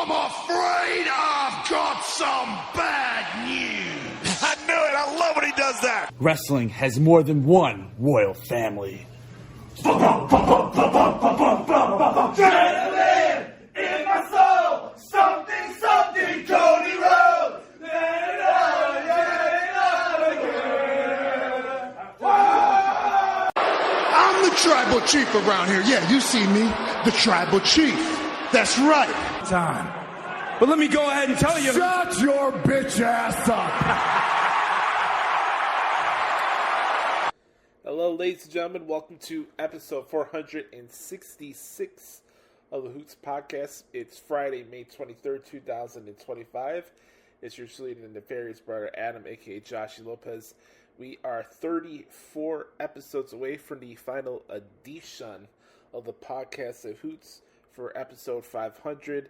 I'm afraid I've got some bad news. I knew it. I love when he does that. Wrestling has more than one royal family. Adrenaline in my soul, something, something, Cody Rhodes. I'm the tribal chief around here. Yeah, you see me, the tribal chief. That's right. Time. But let me go ahead and tell you. Shut your bitch ass up. Hello, ladies and gentlemen. Welcome to episode 466 of the Hoots Podcast. It's Friday, May 23rd, 2025. It's your leading and nefarious brother, Adam, a.k.a. Joshie Lopez. We are 34 episodes away from the final edition of the podcast of Hoots for episode 500.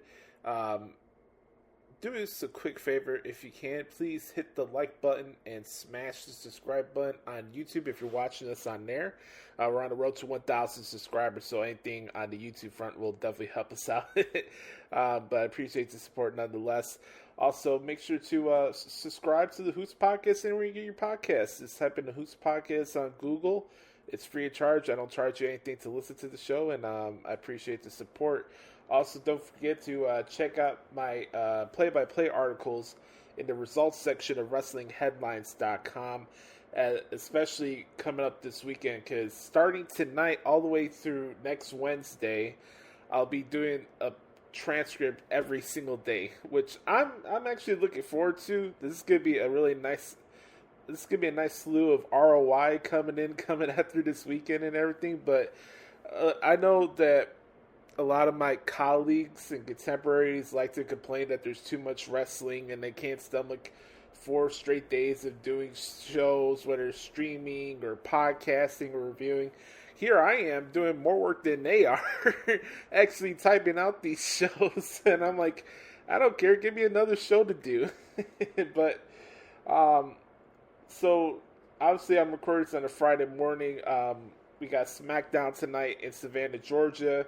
Do us a quick favor, if you can, please hit the like button and smash the subscribe button on YouTube if you're watching us on there. We're on the road to 1,000 subscribers, so anything on the YouTube front will definitely help us out. But I appreciate the support nonetheless. Also, make sure to subscribe to the Hoots Podcast anywhere you get your podcasts. Just type in the Hoots Podcast on Google. It's free of charge. I don't charge you anything to listen to the show, and I appreciate the support. Also, don't forget to check out my play-by-play articles in the results section of WrestlingHeadlines.com, especially coming up this weekend, because starting tonight all the way through next Wednesday, I'll be doing a transcript every single day, which I'm actually looking forward to. This is gonna be a nice slew of ROI coming after this weekend and everything. But I know that a lot of my colleagues and contemporaries like to complain that there's too much wrestling and they can't stomach 4 straight days of doing shows, whether streaming or podcasting or reviewing. Here I am doing more work than they are, actually typing out these shows, and I'm like, I don't care, give me another show to do. But, so, obviously I'm recording this on a Friday morning. We got SmackDown tonight in Savannah, Georgia.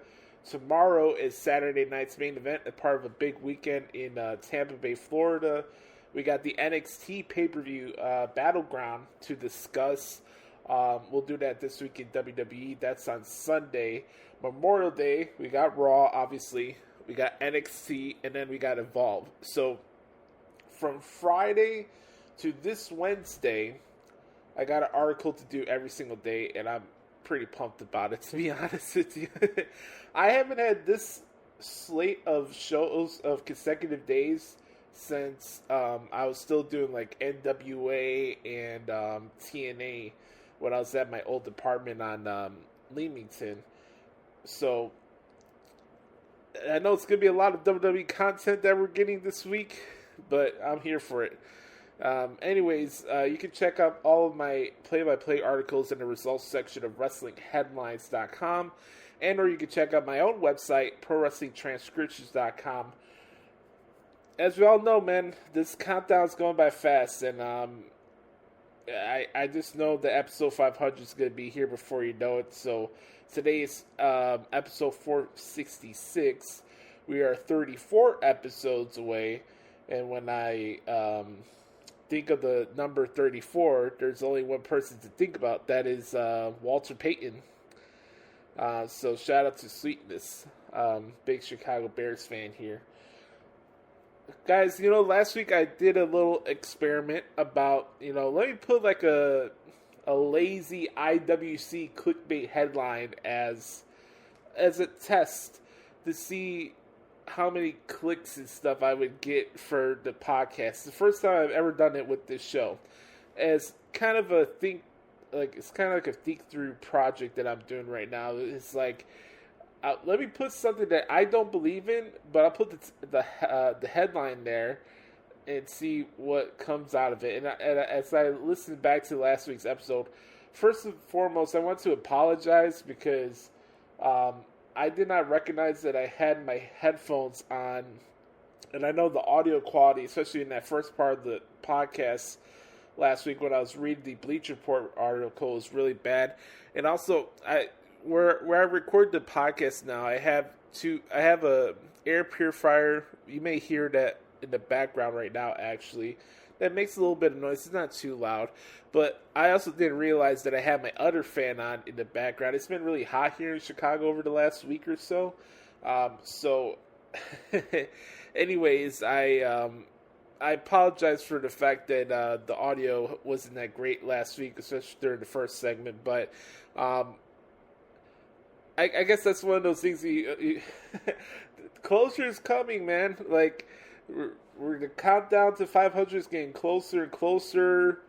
Tomorrow is Saturday night's main event, a part of a big weekend in Tampa Bay, Florida. We got the NXT pay-per-view Battleground to discuss. We'll do that this week in WWE. That's on Sunday. Memorial Day, we got Raw, obviously. We got NXT, and then we got Evolve. So, from Friday to this Wednesday, I got an article to do every single day, and I'm pretty pumped about it, to be honest with you. I haven't had this slate of shows of consecutive days since I was still doing like NWA and TNA when I was at my old apartment on Leamington. So I know it's going to be a lot of WWE content that we're getting this week, but I'm here for it. Anyways, you can check out all of my play-by-play articles in the results section of WrestlingHeadlines.com, or you can check out my own website, ProWrestlingTranscriptions.com. As we all know, man, this countdown's going by fast, and I just know that episode 500 is going to be here before you know it. So today is episode 466. We are 34 episodes away, and when I think of the number 34, there's only one person to think about. That is Walter Payton. So shout out to Sweetness. Big Chicago Bears fan here. Guys, last week I did a little experiment about, let me put like a lazy IWC clickbait headline as a test to see how many clicks and stuff I would get for the podcast. The first time I've ever done it with this show. As kind of a think through project that I'm doing right now. It's like, let me put something that I don't believe in, but I'll put the headline there and see what comes out of it. And as I listened back to last week's episode, first and foremost, I want to apologize because I did not recognize that I had my headphones on, and I know the audio quality, especially in that first part of the podcast last week when I was reading the Bleacher Report article, was really bad. And also, where I record the podcast now, I have I have a air purifier. You may hear that in the background right now, actually. That makes a little bit of noise. It's not too loud. But I also didn't realize that I had my other fan on in the background. It's been really hot here in Chicago over the last week or so. Anyways, I apologize for the fact that the audio wasn't that great last week, especially during the first segment. But I guess that's one of those things. Closure is coming, man. Like, we're the countdown to 500 is getting closer and closer.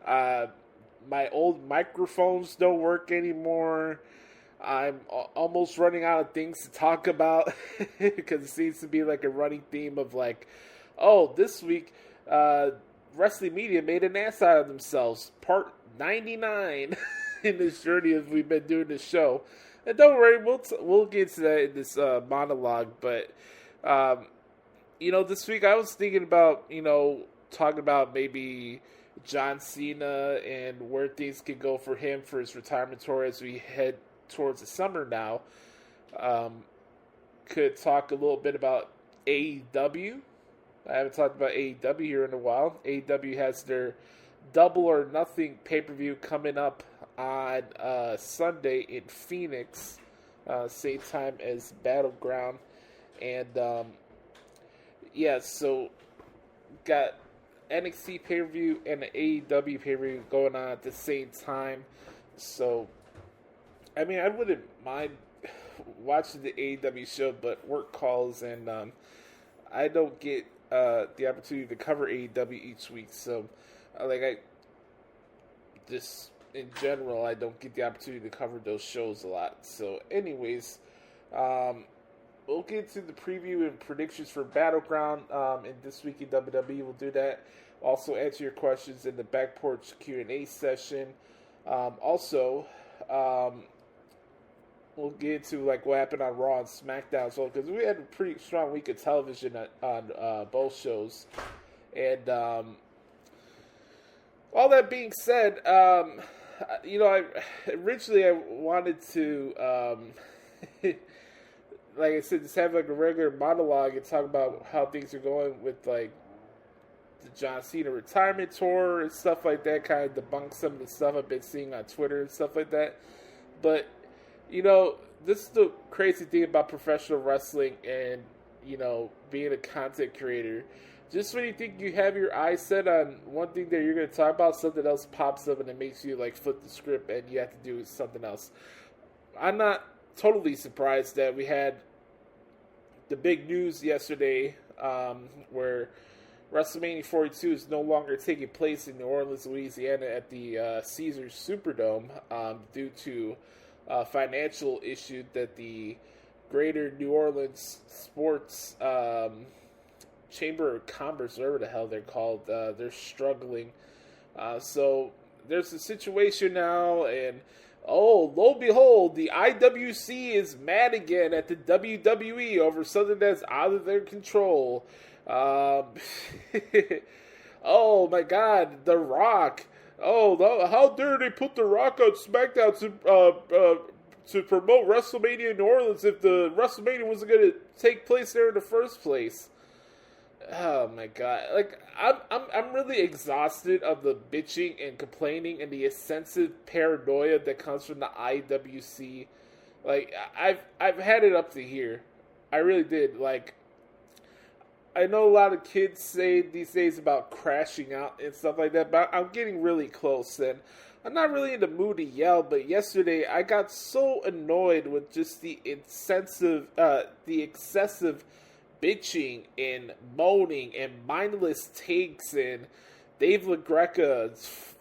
My old microphones don't work anymore. I'm almost running out of things to talk about because it seems to be like a running theme of like, oh, this week Wrestling Media made an ass out of themselves. Part 99 in this journey as we've been doing this show. And don't worry, we'll get to that in this monologue. But this week I was thinking about talking about maybe John Cena and where things could go for him for his retirement tour as we head towards the summer now. Could talk a little bit about AEW. I haven't talked about AEW here in a while. AEW has their Double or Nothing pay-per-view coming up on Sunday in Phoenix, same time as Battleground. And so got NXT pay-per-view and the AEW pay-per-view going on at the same time. So, I mean, I wouldn't mind watching the AEW show, but work calls and I don't get the opportunity to cover AEW each week. So, in general, I don't get the opportunity to cover those shows a lot. So, anyways, we'll get to the preview and predictions for Battleground in this week in WWE. We'll do that. Also, answer your questions in the Back Porch Q&A session. We'll get into like what happened on Raw and SmackDown as well, because we had a pretty strong week of television on both shows. And all that being said, originally I wanted to, like I said, just have like a regular monologue and talk about how things are going with like the John Cena retirement tour and stuff like that, kind of debunk some of the stuff I've been seeing on Twitter and stuff like that. But this is the crazy thing about professional wrestling and, being a content creator. Just when you think you have your eyes set on one thing that you're going to talk about, something else pops up and it makes you, like, flip the script and you have to do something else. I'm not totally surprised that we had the big news yesterday where WrestleMania 42 is no longer taking place in New Orleans, Louisiana at the Caesars Superdome due to financial issue that the Greater New Orleans Sports Chamber of Commerce, whatever the hell they're called, they're struggling. So there's a situation now, and lo and behold, the IWC is mad again at the WWE over something that's out of their control. Oh my God, The Rock. Oh, how dare they put The Rock on SmackDown to promote WrestleMania in New Orleans if the WrestleMania wasn't going to take place there in the first place? Oh my God! Like I'm really exhausted of the bitching and complaining and the excessive paranoia that comes from the IWC. Like I've had it up to here. I really did. Like, I know a lot of kids say these days about crashing out and stuff like that, but I'm getting really close, and I'm not really in the mood to yell, but yesterday I got so annoyed with just the excessive bitching and moaning and mindless takes, and Dave LaGreca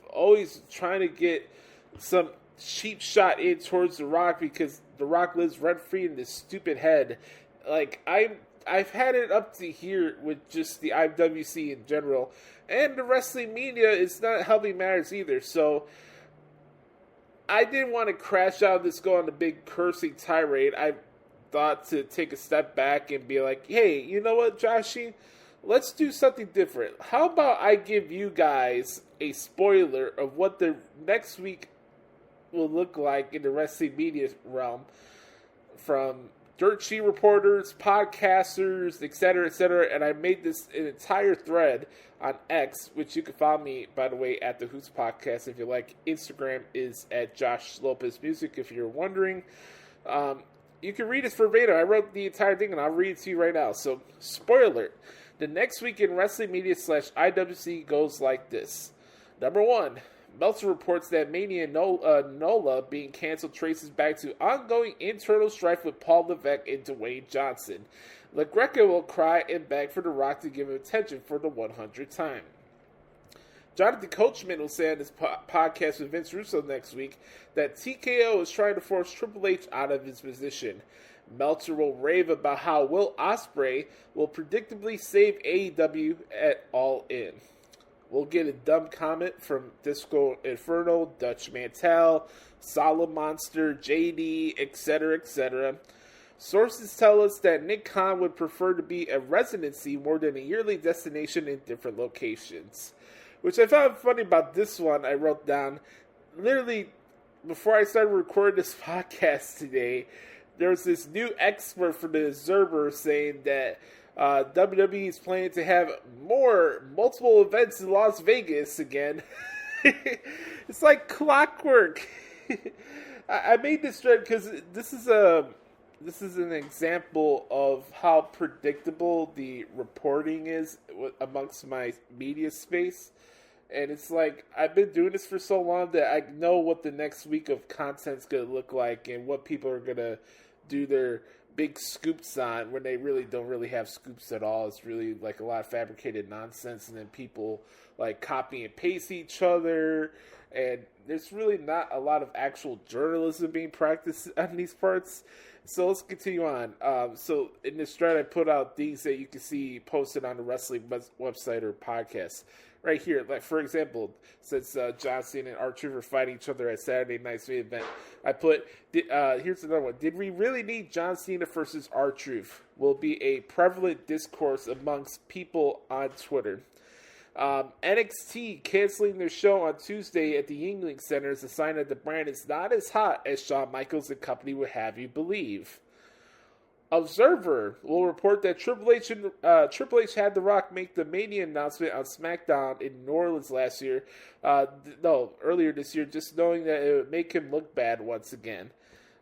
always trying to get some cheap shot in towards The Rock because The Rock lives rent-free in this stupid head. Like, I've had it up to here with just the IWC in general, and the wrestling media is not helping matters either. So I didn't want to crash out and just go on a big cursing tirade. I thought to take a step back and be like, hey, you know what, Joshie? Let's do something different. How about I give you guys a spoiler of what the next week will look like in the wrestling media realm from dirt sheet reporters, podcasters, etc., and I made this an entire thread on X, which you can follow me, by the way, at the Hoots Podcast. If you like, Instagram is at Joshie Lopez Music, if you're wondering. You can read it verbatim. I wrote the entire thing, and I'll read it to you right now. So, spoiler alert. The next week in Wrestling Media /IWC goes like this. Number 1. Meltzer reports that Mania NOLA being canceled traces back to ongoing internal strife with Paul Levesque and Dwayne Johnson. LaGreca will cry and beg for The Rock to give him attention for the 100th time. Jonathan Coachman will say on his podcast with Vince Russo next week that TKO is trying to force Triple H out of his position. Meltzer will rave about how Will Ospreay will predictably save AEW at All In. We'll get a dumb comment from Disco Inferno, Dutch Mantel, Solid Monster, JD, etc. Sources tell us that Nick Khan would prefer to be a residency more than a yearly destination in different locations. Which I found funny about this one. I wrote down, literally, before I started recording this podcast today, there was this new expert from the Observer saying that WWE is planning to have multiple events in Las Vegas again. It's like clockwork. I made this thread because this is an example of how predictable the reporting is amongst my media space. And it's like, I've been doing this for so long that I know what the next week of content's going to look like and what people are going to do their big scoops on when they really don't really have scoops at all. It's really like a lot of fabricated nonsense, and then people like copy and paste each other, and there's really not a lot of actual journalism being practiced on these parts. So let's continue on. So in this thread, I put out things that you can see posted on the wrestling website or podcast. Right here, like for example, since John Cena and R-Truth are fighting each other at Saturday night's main event, I put, here's another one. Did we really need John Cena versus R-Truth? Will be a prevalent discourse amongst people on Twitter. NXT canceling their show on Tuesday at the Yuengling Center is a sign that the brand is not as hot as Shawn Michaels and company would have you believe. Observer will report that Triple H had The Rock make the Mania announcement on SmackDown in New Orleans last year. Earlier this year, just knowing that it would make him look bad once again.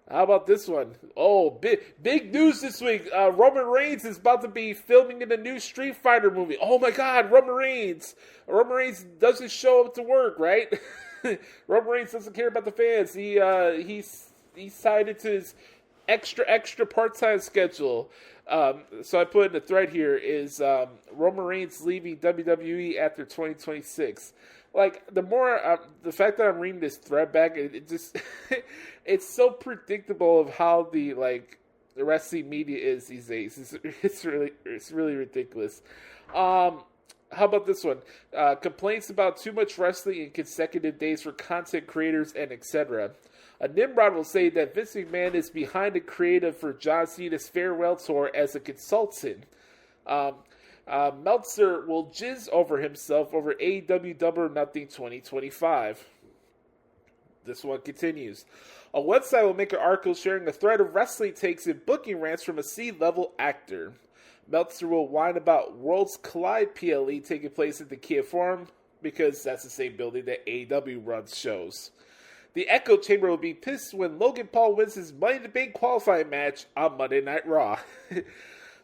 How about this one? Oh, big news this week. Roman Reigns is about to be filming in a new Street Fighter movie. Oh my God, Roman Reigns. Roman Reigns doesn't show up to work, right? Roman Reigns doesn't care about the fans. He's tied into his extra part-time schedule. So I put in the thread here is Roman Reigns leaving WWE after 2026. Like, the fact that I'm reading this thread back, it just, it's so predictable of how the wrestling media is these days. It's really ridiculous. How about this one? Complaints about too much wrestling in consecutive days for content creators and etc. Nimrod will say that Vince McMahon is behind the creative for John Cena's farewell tour as a consultant. Meltzer will jizz over himself over AEW Double or Nothing 2025. This one continues. A website will make an article sharing a thread of wrestling takes and booking rants from a C-level actor. Meltzer will whine about Worlds Collide PLE taking place at the Kia Forum because that's the same building that AEW runs shows. The Echo Chamber will be pissed when Logan Paul wins his Money in the Bank qualifying match on Monday Night Raw.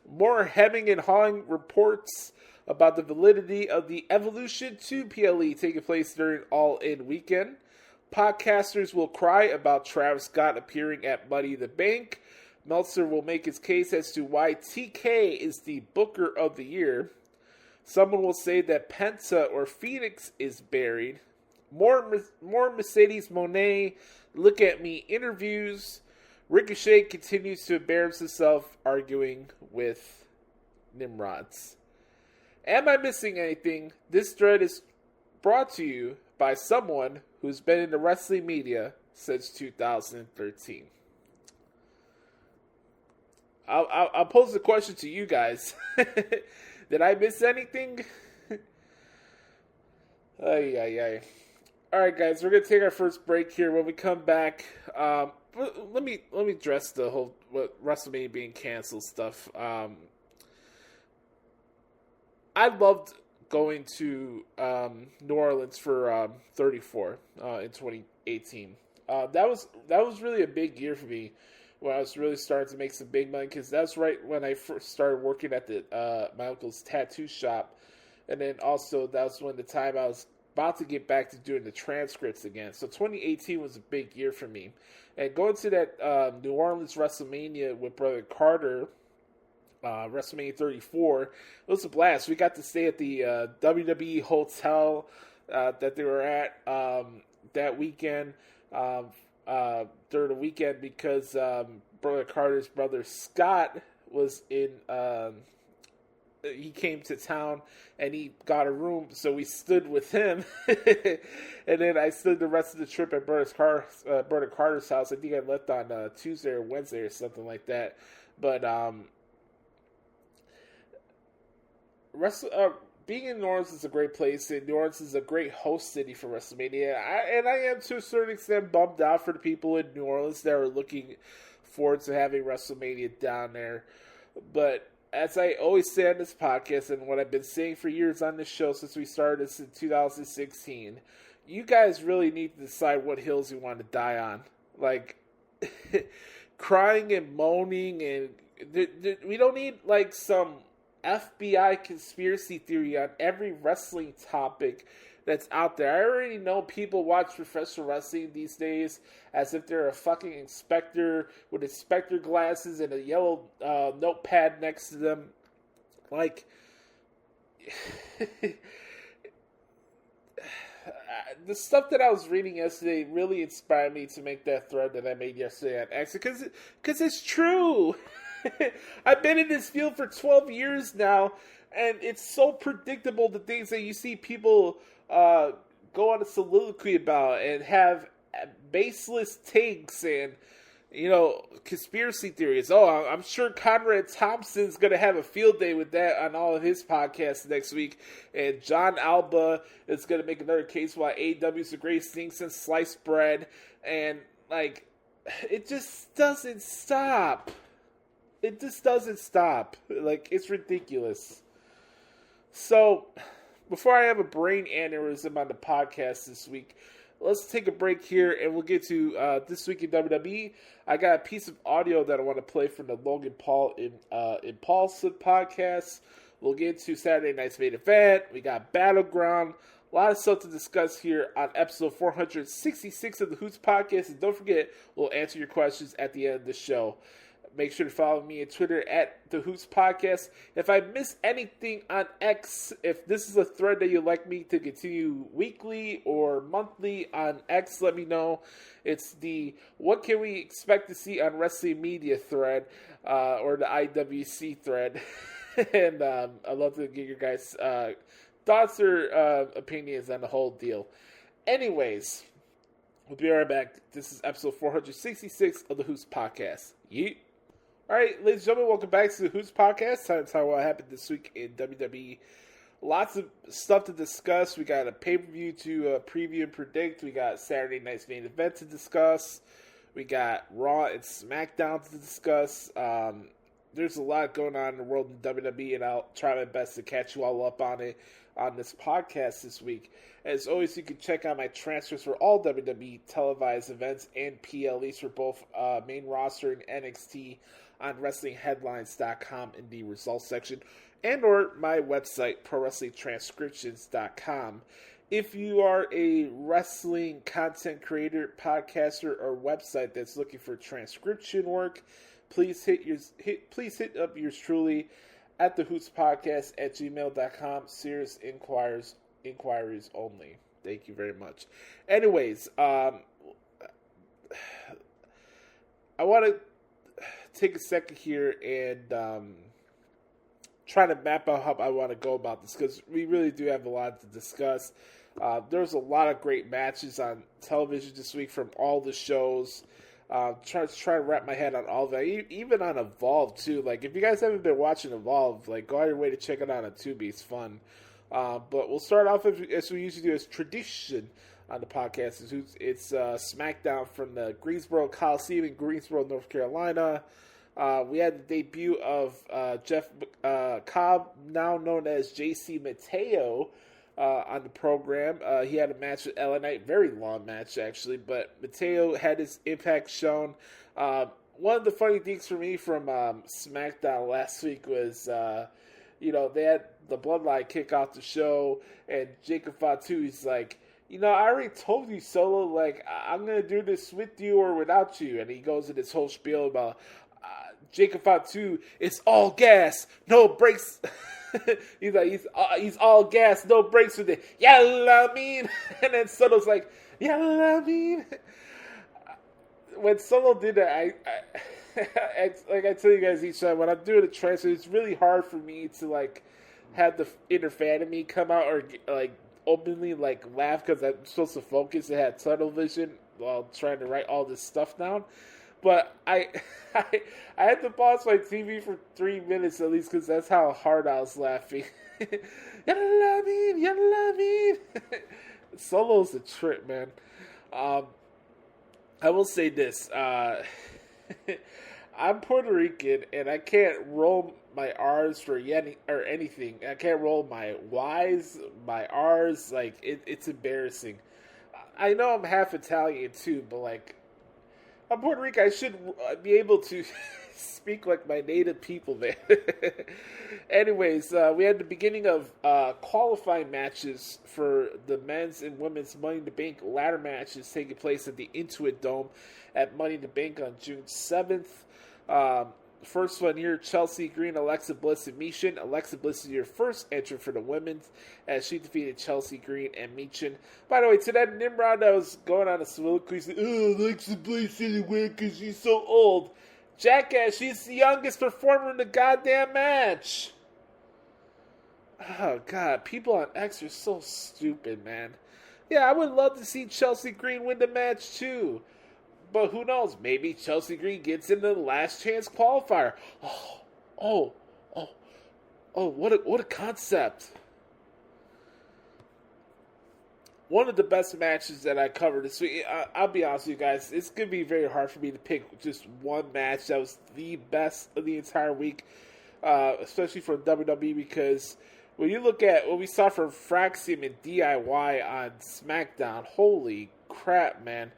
More hemming and hawing reports about the validity of the Evolution 2 PLE taking place during All In weekend. Podcasters will cry about Travis Scott appearing at Money in the Bank. Meltzer will make his case as to why TK is the Booker of the Year. Someone will say that Penta or Phoenix is buried. More Mercedes Moné, Look at Me interviews. Ricochet continues to embarrass himself arguing with Nimrods. Am I missing anything? This thread is brought to you by someone who's been in the wrestling media since 2013. I'll pose the question to you guys. Did I miss anything? Ay. All right, guys, we're gonna take our first break here. When we come back, let me address the whole WrestleMania being canceled stuff. I loved going to New Orleans for 34 in 2018. That was really a big year for me when I was really starting to make some big money, because that's right when I first started working at the my uncle's tattoo shop, and then also that was when the time I was about to get back to doing the transcripts again. So 2018 was a big year for me, and going to that New Orleans WrestleMania with Brother Carter. WrestleMania 34. It was a blast. We got to stay at the WWE hotel that they were at that weekend during the weekend, because Brother Carter's brother Scott was in. He came to town and he got a room, so we stood with him, and then I stood the rest of the trip at Brother Carter's house. I think I left on Tuesday or Wednesday or something like that, but being in New Orleans is a great place, and New Orleans is a great host city for WrestleMania. I am to a certain extent bummed out for the people in New Orleans that are looking forward to having WrestleMania down there. But as I always say on this podcast, and what I've been saying for years on this show since we started this in 2016, you guys really need to decide what hills you want to die on. Like, crying and moaning, and we don't need like some FBI conspiracy theory on every wrestling topic that's out there. I already know people watch professional wrestling these days as if they're a fucking inspector with inspector glasses and a yellow notepad next to them. Like, the stuff that I was reading yesterday really inspired me to make that thread that I made yesterday on X, because it's true. I've been in this field for 12 years now, and it's so predictable, the things that you see people go on a soliloquy about and have baseless takes and, you know, conspiracy theories. Oh, I'm sure Conrad Thompson's going to have a field day with that on all of his podcasts next week, and John Alba is going to make another case why AEW is the greatest thing since sliced bread, and, like, it just doesn't stop. It just doesn't stop. Like, it's ridiculous. So, before I have a brain aneurysm on the podcast this week, let's take a break here and we'll get to This Week in WWE. I got a piece of audio that I want to play from the Logan Paul Impaulsive podcast. We'll get to Saturday night's main event. We got Battleground. A lot of stuff to discuss here on episode 466 of the Hoots Podcast. And don't forget, we'll answer your questions at the end of the show. Make sure to follow me on Twitter at The Hoots Podcast. If I miss anything on X, if this is a thread that you'd like me to continue weekly or monthly on X, let me know. It's the What Can We Expect to See on Wrestling Media thread, or the IWC thread. And I'd love to get your guys' thoughts or opinions on the whole deal. Anyways, we'll be right back. This is episode 466 of The Hoots Podcast. Yeet. Alright, ladies and gentlemen, welcome back to the Hoots Podcast. Time to talk about what happened this week in WWE. Lots of stuff to discuss. We got a pay-per-view to preview and predict. We got Saturday night's main event to discuss. We got Raw and SmackDown to discuss. There's a lot going on in the world in WWE, and I'll try my best to catch you all up on it on this podcast this week. As always, you can check out my transfers for all WWE televised events and PLEs for both main roster and NXT on WrestlingHeadlines.com in the results section, and or my website, ProWrestlingTranscriptions.com. If you are a wrestling content creator, podcaster, or website that's looking for transcription work, please hit up yours truly at the Hoots Podcast at gmail.com. Serious inquiries only. Thank you very much. Anyways, I want to take a second here and try to map out how I want to go about this, because we really do have a lot to discuss. There's a lot of great matches on television this week from all the shows. Try to wrap my head on all of that, even on Evolve too. Like, if you guys haven't been watching Evolve, like, go out of your way to check it out on Tubi. It's fun. But we'll start off as we usually do, as tradition. on the podcast. It's SmackDown from the Greensboro Coliseum in Greensboro, North Carolina. We had the debut of Jeff Cobb, now known as JC Mateo, on the program. He had a match with LA Knight, very long match actually, but Mateo had his impact shown. One of the funny things for me from SmackDown last week was, they had the Bloodline kick off the show, and Jacob Fatu, he's like, I already told you, Solo, like, I'm going to do this with you or without you. And he goes in this whole spiel about Jacob Fatu, it's all gas, no brakes. He's like, he's all gas, no brakes with it. Yeah, I mean. And then Solo's like, yeah, I mean. When Solo did that, I like I tell you guys each time, when I'm doing a transfer, it's really hard for me to, like, have the inner fan of me come out or, like, openly, like, laugh because I'm supposed to focus and have tunnel vision while trying to write all this stuff down. But I had to pause my TV for 3 minutes at least because that's how hard I was laughing. Yalla-la-mean. Solo's a trip, man. I will say this. I'm Puerto Rican, and I can't roll my R's for anything. I can't roll my Y's, my R's. Like, it's embarrassing. I know I'm half Italian, too, but, like, I'm Puerto Rican. I should be able to speak like my native people, man. Anyways, we had the beginning of qualifying matches for the men's and women's Money in the Bank ladder matches taking place at the Intuit Dome at Money in the Bank on June 7th. First one here, Chelsea Green, Alexa Bliss, and Michin. Alexa Bliss is your first entrant for the women's as she defeated Chelsea Green and Michin. By the way, to that Nimrod that was going on a soliloquy, saying, Alexa Bliss didn't win because she's so old. Jackass, she's the youngest performer in the goddamn match. Oh, God, people on X are so stupid, man. Yeah, I would love to see Chelsea Green win the match, too. But who knows? Maybe Chelsea Green gets in the last chance qualifier. What a concept. One of the best matches that I covered this week, I'll be honest with you guys, it's going to be very hard for me to pick just one match that was the best of the entire week, especially for WWE, because when you look at what we saw from Fraxium and DIY on SmackDown, holy crap, man.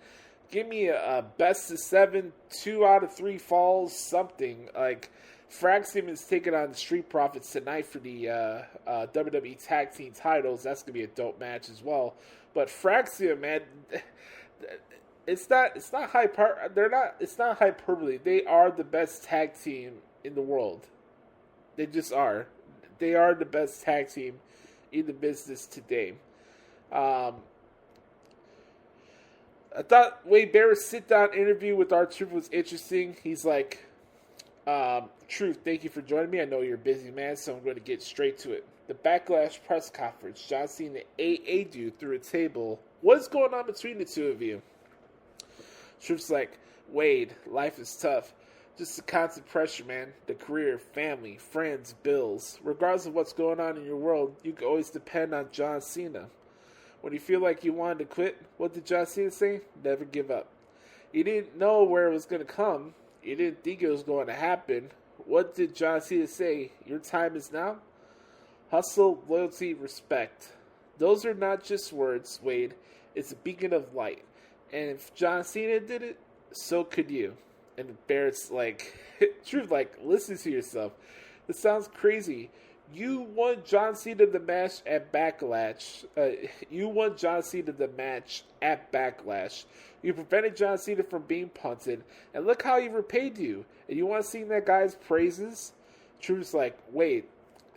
Give me a best of 7, 2 out of 3 falls, something. Like, Fraxium is taking on the Street Profits tonight for the WWE Tag Team titles. That's gonna be a dope match as well. But Fraxium, man, it's not hyperbole. They are the best tag team in the world. They just are. They are the best tag team in the business today. I thought Wade Barrett's sit-down interview with R-Truth was interesting. He's like, Truth, thank you for joining me. I know you're a busy man, so I'm going to get straight to it. The Backlash press conference. John Cena AA'd you through a table. What's going on between the two of you? Truth's like, Wade, life is tough. Just the constant pressure, man. The career, family, friends, bills. Regardless of what's going on in your world, you can always depend on John Cena. When you feel like you wanted to quit, what did John Cena say? Never give up. You didn't know where it was going to come. You didn't think it was going to happen. What did John Cena say? Your time is now? Hustle, loyalty, respect. Those are not just words, Wade. It's a beacon of light. And if John Cena did it, so could you. And Barrett's like, Truth, like, listen to yourself. This sounds crazy. You won John Cena the match at Backlash. You prevented John Cena from being punted. And look how he repaid you. And you want to sing that guy's praises? Truth's like, wait.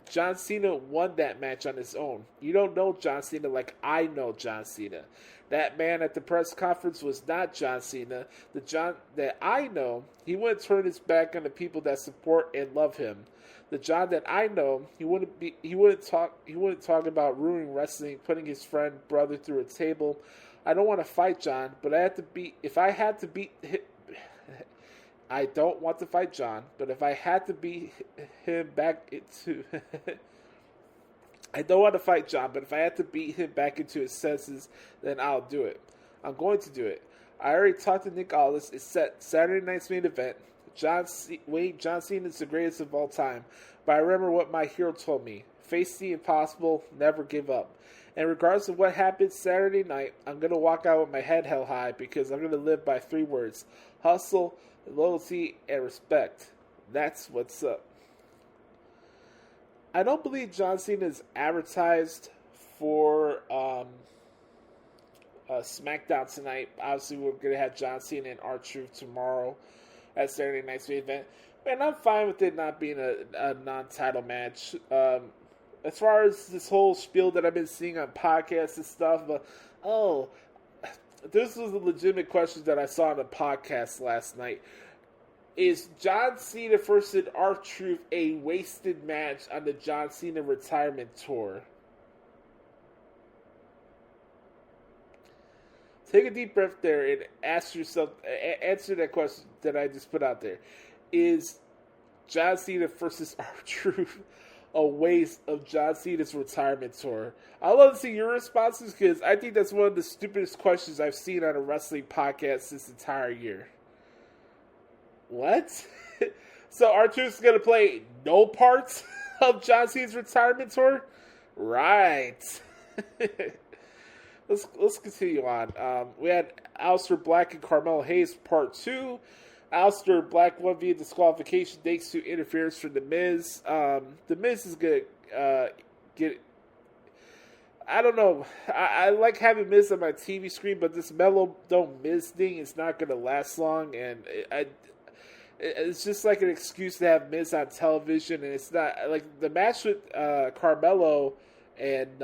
John Cena won that match on his own. You don't know John Cena like I know John Cena. That man at the press conference was not John Cena. The John that I know, he wouldn't turn his back on the people that support and love him. The John that I know, he wouldn't talk about ruining wrestling, putting his friend brother through a table. I don't want to fight John, but I don't want to fight John, but if I had to beat him back into I don't want to fight John, but if I have to beat him back into his senses, then I'll do it. I'm going to do it. I already talked to Nick Aldis. It's set Saturday night's main event. John Cena is the greatest of all time, but I remember what my hero told me. Face the impossible, never give up. And regardless of what happens Saturday night, I'm going to walk out with my head held high because I'm going to live by 3 words. Hustle, loyalty, and respect. That's what's up. I don't believe John Cena is advertised for SmackDown tonight. Obviously, we're going to have John Cena and R-Truth tomorrow at Saturday night's main event. And I'm fine with it not being a non-title match. As far as this whole spiel that I've been seeing on podcasts and stuff, this was a legitimate question that I saw on a podcast last night. Is John Cena versus R-Truth a wasted match on the John Cena retirement tour? Take a deep breath there and ask yourself, answer that question that I just put out there. Is John Cena versus R-Truth a waste of John Cena's retirement tour? I'd love to see your responses because I think that's one of the stupidest questions I've seen on a wrestling podcast this entire year. What? So R-Truth's going to play no parts of John Cena's retirement tour? Right. Let's continue on. We had Aleister Black and Carmelo Hayes Part 2. Aleister Black won via disqualification thanks to interference from The Miz. The Miz is going to get... I don't know. I like having Miz on my TV screen, but this Mellow Don't Miz thing is not going to last long, and it's just like an excuse to have Miz on television, and it's not... Like, the match with Carmelo and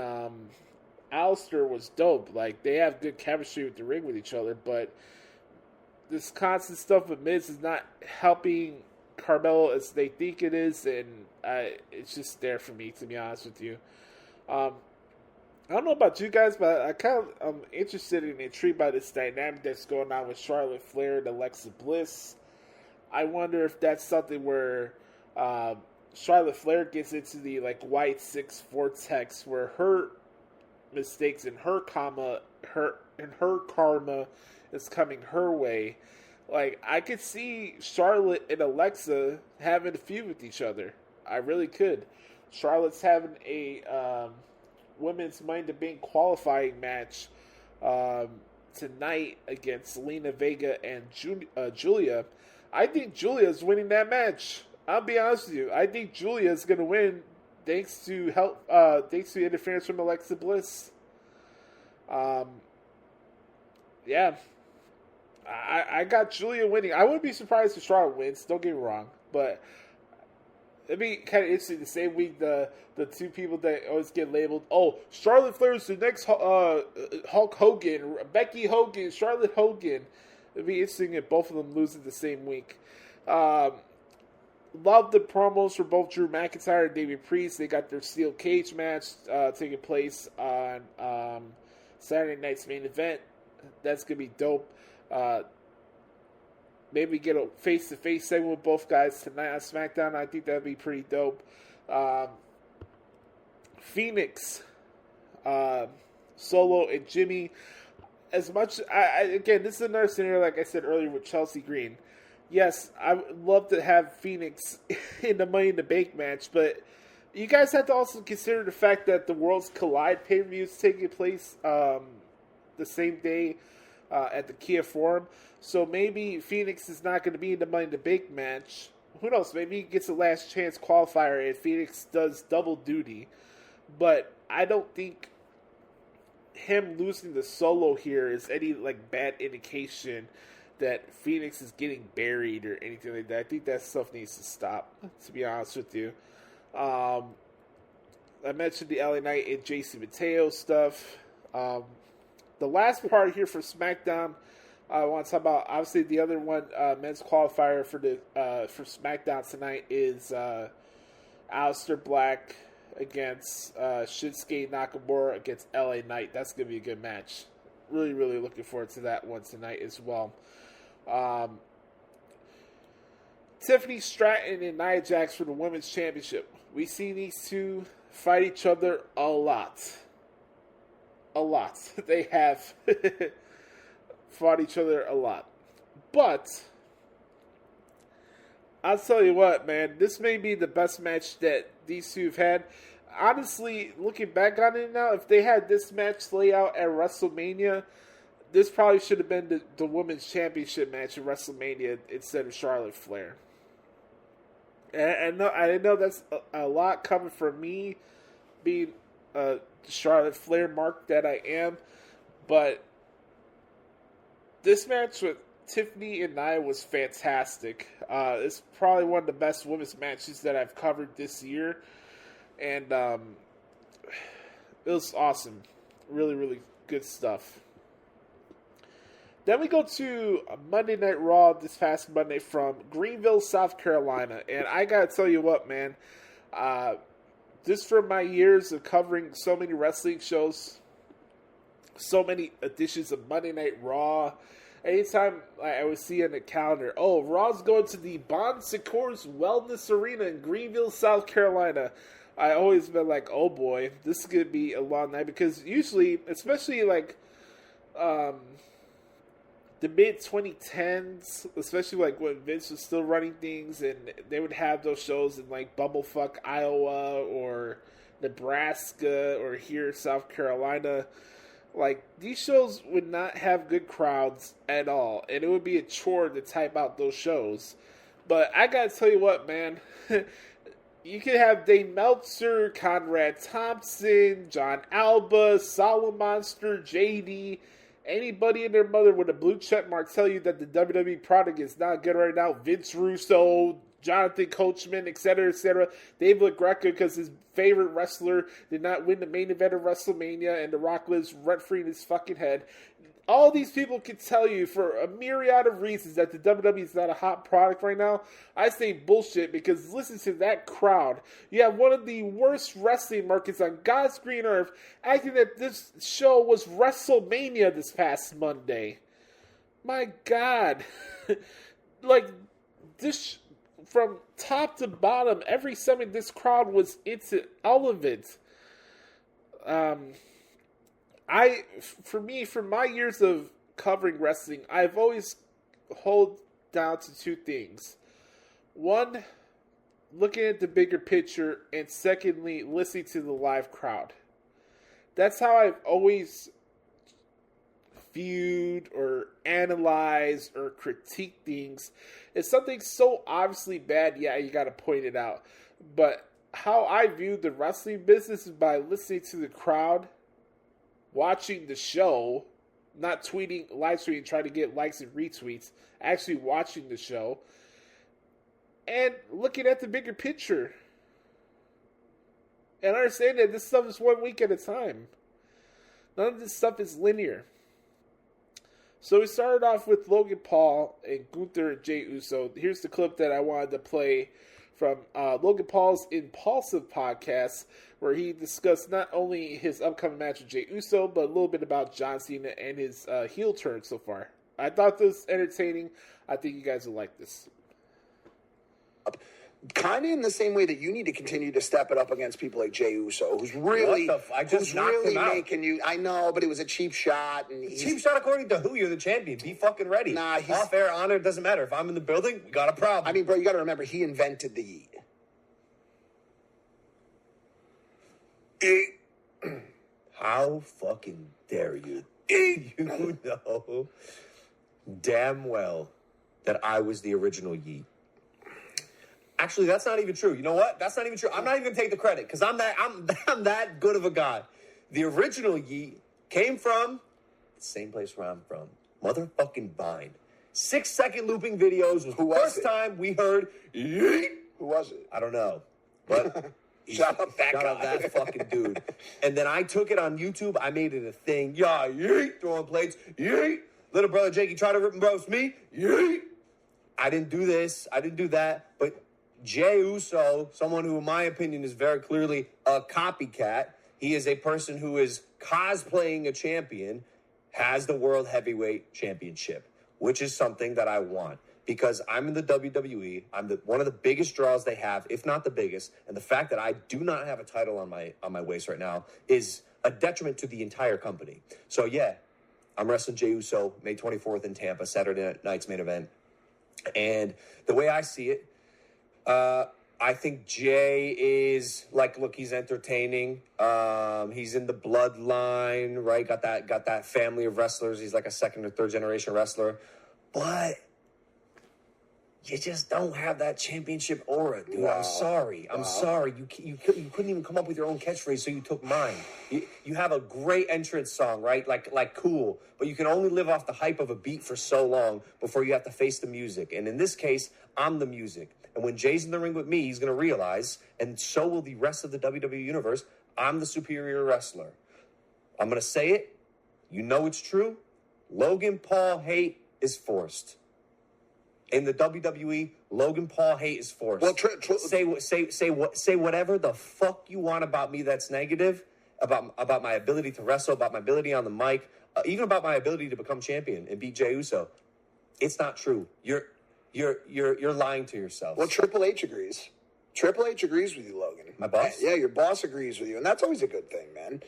Aleister was dope. Like, they have good chemistry with the ring with each other, but this constant stuff with Miz is not helping Carmelo as they think it is, and it's just there for me, to be honest with you. I don't know about you guys, but I kind of am interested and intrigued by this dynamic that's going on with Charlotte Flair and Alexa Bliss. I wonder if that's something where Charlotte Flair gets into the White Six vortex, where her mistakes and her karma is coming her way. Like, I could see Charlotte and Alexa having a feud with each other. I really could. Charlotte's having a women's Money in the Bank qualifying match tonight against Selena Vega and Julia. I think Julia's winning that match. I'll be honest with you. I think Julia's going to win thanks to interference from Alexa Bliss. Yeah. I got Julia winning. I wouldn't be surprised if Charlotte wins. Don't get me wrong. But it'd be kind of interesting the same week the two people that always get labeled, Charlotte Flair's the next Hulk Hogan, Becky Hogan, Charlotte Hogan. It'd be interesting if both of them lose it the same week. Love the promos for both Drew McIntyre and Damian Priest. They got their steel cage match taking place on Saturday night's main event. That's going to be dope. Maybe get a face-to-face segment with both guys tonight on SmackDown. I think that'd be pretty dope. Phoenix, Solo, and Jimmy. As much, again, this is another scenario, like I said earlier, with Chelsea Green. Yes, I would love to have Phoenix in the Money in the Bank match, but you guys have to also consider the fact that the Worlds Collide pay-per-view is taking place the same day at the Kia Forum. So maybe Phoenix is not going to be in the Money in the Bank match. Who knows? Maybe he gets a last chance qualifier and Phoenix does double duty. But I don't think him losing the Solo here is any bad indication that Phoenix is getting buried or anything like that. I think that stuff needs to stop, to be honest with you. I mentioned the LA Knight and JC Mateo stuff. The last part here for SmackDown, I want to talk about, obviously the other one, men's qualifier for SmackDown tonight is Aleister Black against Shinsuke Nakamura against LA Knight. That's going to be a good match. Really, really looking forward to that one tonight as well. Tiffany Stratton and Nia Jax for the Women's Championship. We've seen these two fight each other a lot. A lot. They have fought each other a lot. But I'll tell you what, man, this may be the best match that these two have had. Honestly, looking back on it now, if they had this match lay out at WrestleMania, this probably should have been the Women's Championship match at WrestleMania instead of Charlotte Flair. And I know that's a lot coming from me, being a Charlotte Flair mark that I am, but this match with Tiffany and Nia was fantastic. It's probably one of the best women's matches that I've covered this year, and it was awesome. Really, really good stuff. Then we go to Monday Night Raw this past Monday from Greenville, South Carolina. And I gotta tell you what, man. Just from my years of covering so many wrestling shows, so many editions of Monday Night Raw, anytime I would see on the calendar, oh, Raw's going to the Bon Secours Wellness Arena in Greenville, South Carolina, I always been like, oh boy, this is going to be a long night. Because usually, especially like the mid-2010s, especially like when Vince was still running things, and they would have those shows in like Bumblefuck, Iowa, or Nebraska, or here, South Carolina. Like, these shows would not have good crowds at all, and it would be a chore to type out those shows. But I gotta tell you what, man, you could have Dave Meltzer, Conrad Thompson, John Alba, Solomon Monster, JD, anybody and their mother with a blue check mark tell you that the WWE product is not good right now. Vince Russo, Jonathan Coachman, etc., Dave LaGreca, because his favorite wrestler did not win the main event of WrestleMania, and The Rock lives rent-free in his fucking head. All these people can tell you for a myriad of reasons that the WWE is not a hot product right now. I say bullshit, because listen to that crowd. You have one of the worst wrestling markets on God's green earth acting that this show was WrestleMania this past Monday. My God. Like, this, from top to bottom, every segment, this crowd was into all of it. For my years of covering wrestling, I've always held down to two things. One, looking at the bigger picture, and secondly, listening to the live crowd. That's how I've always viewed or analyzed or critiqued things. If something's so obviously bad, yeah, you gotta point it out. But how I view the wrestling business is by listening to the crowd, watching the show, not tweeting, live tweeting, trying to get likes and retweets, actually watching the show, and looking at the bigger picture. And understand that this stuff is 1 week at a time. None of this stuff is linear. So we started off with Logan Paul and Gunther and Jey Uso. Here's the clip that I wanted to play from Logan Paul's Impaulsive podcast, where he discussed not only his upcoming match with Jey Uso, but a little bit about John Cena and his heel turn so far. I thought this was entertaining. I think you guys will like this. Kind of in the same way that you need to continue to step it up against people like Jey Uso, who's really making you. I know, but it was a cheap shot. And cheap shot according to who? You're the champion. Be fucking ready. Nah, he's off air, honor, doesn't matter. If I'm in the building, we got a problem. I mean, bro, you got to remember, he invented the yeet. How fucking dare you? You know damn well that I was the original yeet. Actually, that's not even true. You know what? That's not even true. I'm not even going to take the credit because I'm that good of a guy. The original yeet came from the same place where I'm from. Motherfucking Vine. 6-second looping videos was the first time we heard yeet. Who was it? I don't know. But Shout out that fucking dude. And then I took it on YouTube. I made it a thing. Yeah, yeet. Throwing plates. Yeet. Little brother Jakey tried to rip and roast me. Yeet. I didn't do this. I didn't do that. But Jey Uso, someone who in my opinion is very clearly a copycat. He is a person who is cosplaying a champion, has the World Heavyweight Championship, which is something that I want. because I'm in the WWE. I'm one of the biggest draws they have, if not the biggest. And the fact that I do not have a title on my waist right now is a detriment to the entire company. So yeah, I'm wrestling Jey Uso May 24th in Tampa, Saturday night's main event. And the way I see it, I think Jay is like, look, he's entertaining. He's in the bloodline, right? Got that family of wrestlers. He's like a second or third generation wrestler, but you just don't have that championship aura, dude. Wow. I'm sorry. You couldn't even come up with your own catchphrase, so you took mine. You have a great entrance song, right? Like cool, but you can only live off the hype of a beat for so long before you have to face the music. And in this case, I'm the music. And when Jay's in the ring with me, he's going to realize, and so will the rest of the WWE Universe, I'm the superior wrestler. I'm going to say it. You know it's true. Logan Paul hate is forced. In the WWE, Logan Paul hate is forced. Well, say whatever the fuck you want about me that's negative, about my ability to wrestle, about my ability on the mic, even about my ability to become champion and beat Jey Uso. It's not true. You're lying to yourself. Well, Triple H agrees. Triple H agrees with you, Logan. My boss? Yeah, your boss agrees with you, and that's always a good thing, man.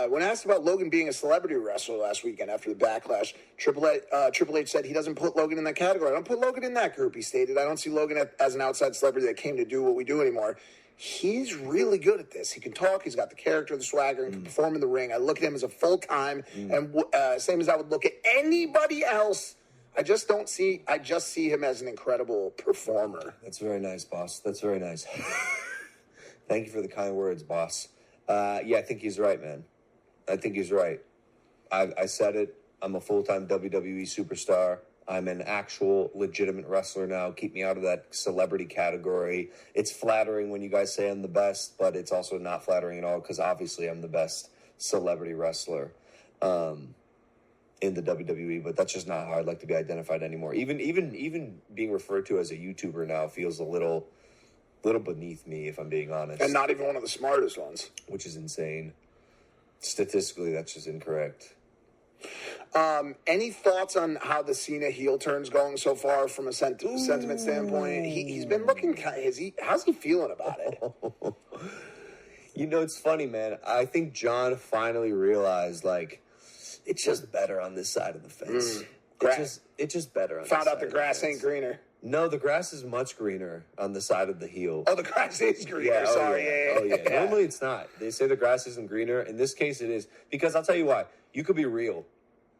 When asked about Logan being a celebrity wrestler last weekend after the backlash, Triple H said he doesn't put Logan in that category. I don't put Logan in that group, he stated. I don't see Logan as an outside celebrity that came to do what we do anymore. He's really good at this. He can talk. He's got the character, the swagger, and can perform in the ring. I look at him as a full-time, and same as I would look at anybody else. I just see him as an incredible performer. That's very nice, boss. That's very nice. Thank you for the kind words, boss. Yeah, I think he's right, man. I think he's right. I said it. I'm a full-time WWE superstar. I'm an actual legitimate wrestler now. Keep me out of that celebrity category. It's flattering when you guys say I'm the best, but it's also not flattering at all because obviously I'm the best celebrity wrestler in the WWE, but that's just not how I'd like to be identified anymore. Even being referred to as a YouTuber now feels a little beneath me, if I'm being honest. And not even one of the smartest ones. Which is insane. Statistically, that's just incorrect. Any thoughts on how the Cena heel turn's going so far from a sentiment standpoint? He's been looking how's he feeling about it? You know, it's funny, man. I think John finally realized, like, it's just better on this side of the fence. It's just better on this side. Found out the grass ain't greener. No, the grass is much greener on the side of the heel. Oh, the grass is greener. Yeah, sorry. Yeah. Normally it's not. They say the grass isn't greener. In this case it is. Because I'll tell you why. You could be real.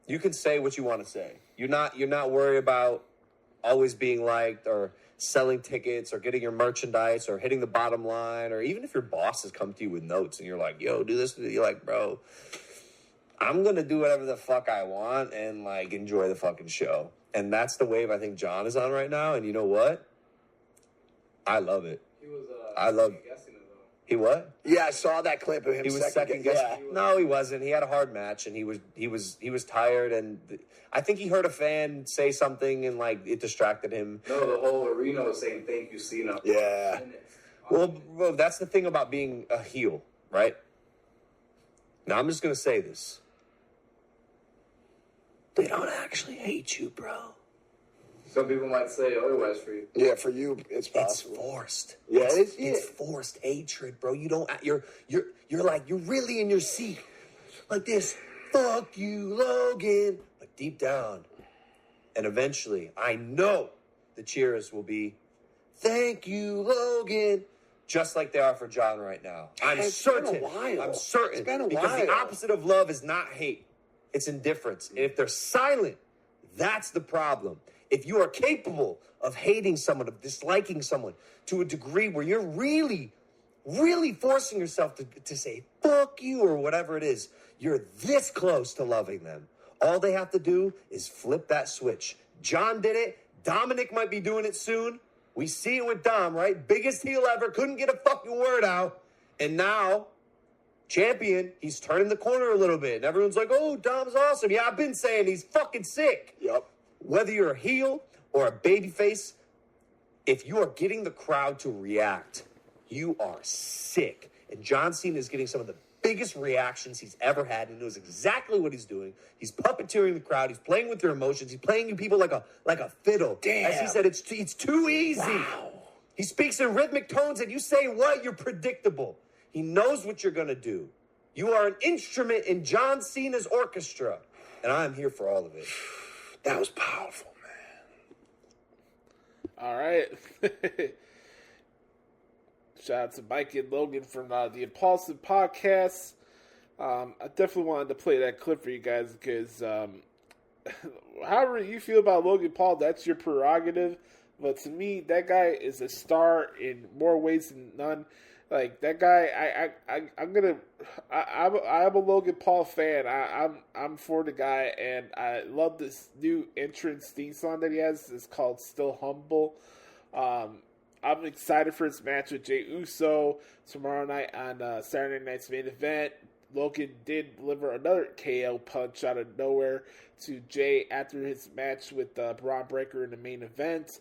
You can say what you want to say. You're not worried about always being liked or selling tickets or getting your merchandise or hitting the bottom line, or even if your boss has come to you with notes and you're like, yo, do this. You're like, bro, I'm going to do whatever the fuck I want and, like, enjoy the fucking show. And that's the wave I think John is on right now. And you know what? I love it. He was guessing it, though. He what? Yeah, I saw that clip of him. He was second guessing. Yeah. No, he wasn't. He had a hard match, and he was tired. And I think he heard a fan say something, and, like, it distracted him. No, the whole arena was saying thank you, Cena. Yeah. Well, that's the thing about being a heel, right? Now I'm just gonna say this. They don't actually hate you, bro. Some people might say otherwise for you. Yeah, for you, it's possible. It's forced. Yeah, it's forced hatred, bro. You don't. You're really in your seat, like this. Fuck you, Logan. But deep down, and eventually, I know the cheers will be, thank you, Logan. Just like they are for John right now. I'm certain. Been a while. I'm certain. It's been a because while. The opposite of love is not hate. It's indifference. And if they're silent, that's the problem. If you are capable of hating someone, of disliking someone to a degree where you're really, really forcing yourself to say, fuck you, or whatever it is, you're this close to loving them. All they have to do is flip that switch. John did it. Dominic might be doing it soon. We see it with Dom, right? Biggest heel ever. Couldn't get a fucking word out. And now, champion, he's turning the corner a little bit. And everyone's like, oh, Dom's awesome. Yeah, I've been saying he's fucking sick. Yep. Whether you're a heel or a babyface, if you are getting the crowd to react, you are sick. And John Cena is getting some of the biggest reactions he's ever had. He knows exactly what he's doing. He's puppeteering the crowd. He's playing with their emotions. He's playing you people like a fiddle. Damn. As he said, it's too easy. Wow. He speaks in rhythmic tones, and you say what? You're predictable. He knows what you're going to do. You are an instrument in John Cena's orchestra, and I'm here for all of it. That was powerful, man. All right. Shout out to Mike and Logan from the Impaulsive Podcast. I definitely wanted to play that clip for you guys because however you feel about Logan Paul, that's your prerogative. But to me, that guy is a star in more ways than none. Like that guy, I'm a Logan Paul fan. I'm for the guy, and I love this new entrance theme song that he has. It's called "Still Humble." I'm excited for his match with Jey Uso tomorrow night on Saturday night's main event. Logan did deliver another KO punch out of nowhere to Jey after his match with Braun Breaker in the main event.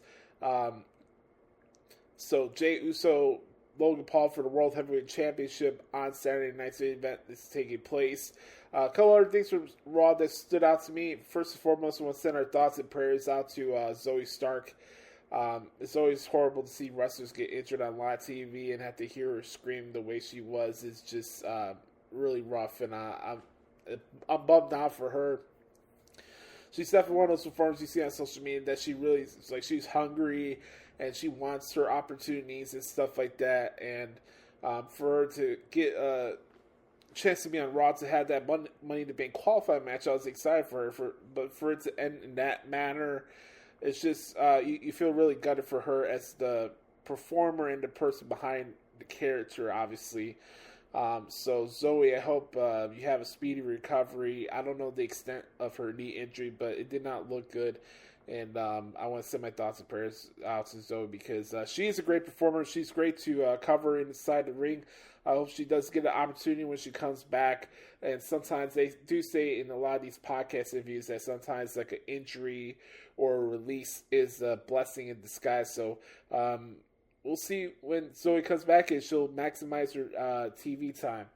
So Jey Uso, Logan Paul for the World Heavyweight Championship on Saturday night's main event is taking place. A couple other things from Raw that stood out to me. First and foremost, I want to send our thoughts and prayers out to Zoe Stark. It's always horrible to see wrestlers get injured on live TV and have to hear her scream the way she was. It's just really rough, and I'm bummed out for her. She's definitely one of those performers you see on social media that she really is like she's hungry and she wants her opportunities and stuff like that. And for her to get a chance to be on Raw to have that Money in the Bank qualifying match, I was excited for her. But for it to end in that manner, it's just you feel really gutted for her as the performer and the person behind the character, obviously. So Zoe, I hope you have a speedy recovery. I don't know the extent of her knee injury, but it did not look good. And I want to send my thoughts and prayers out to Zoe because she is a great performer. She's great to cover inside the ring. I hope she does get an opportunity when she comes back. And sometimes they do say in a lot of these podcast interviews that sometimes like an injury or a release is a blessing in disguise. So we'll see when Zoe comes back and she'll maximize her TV time.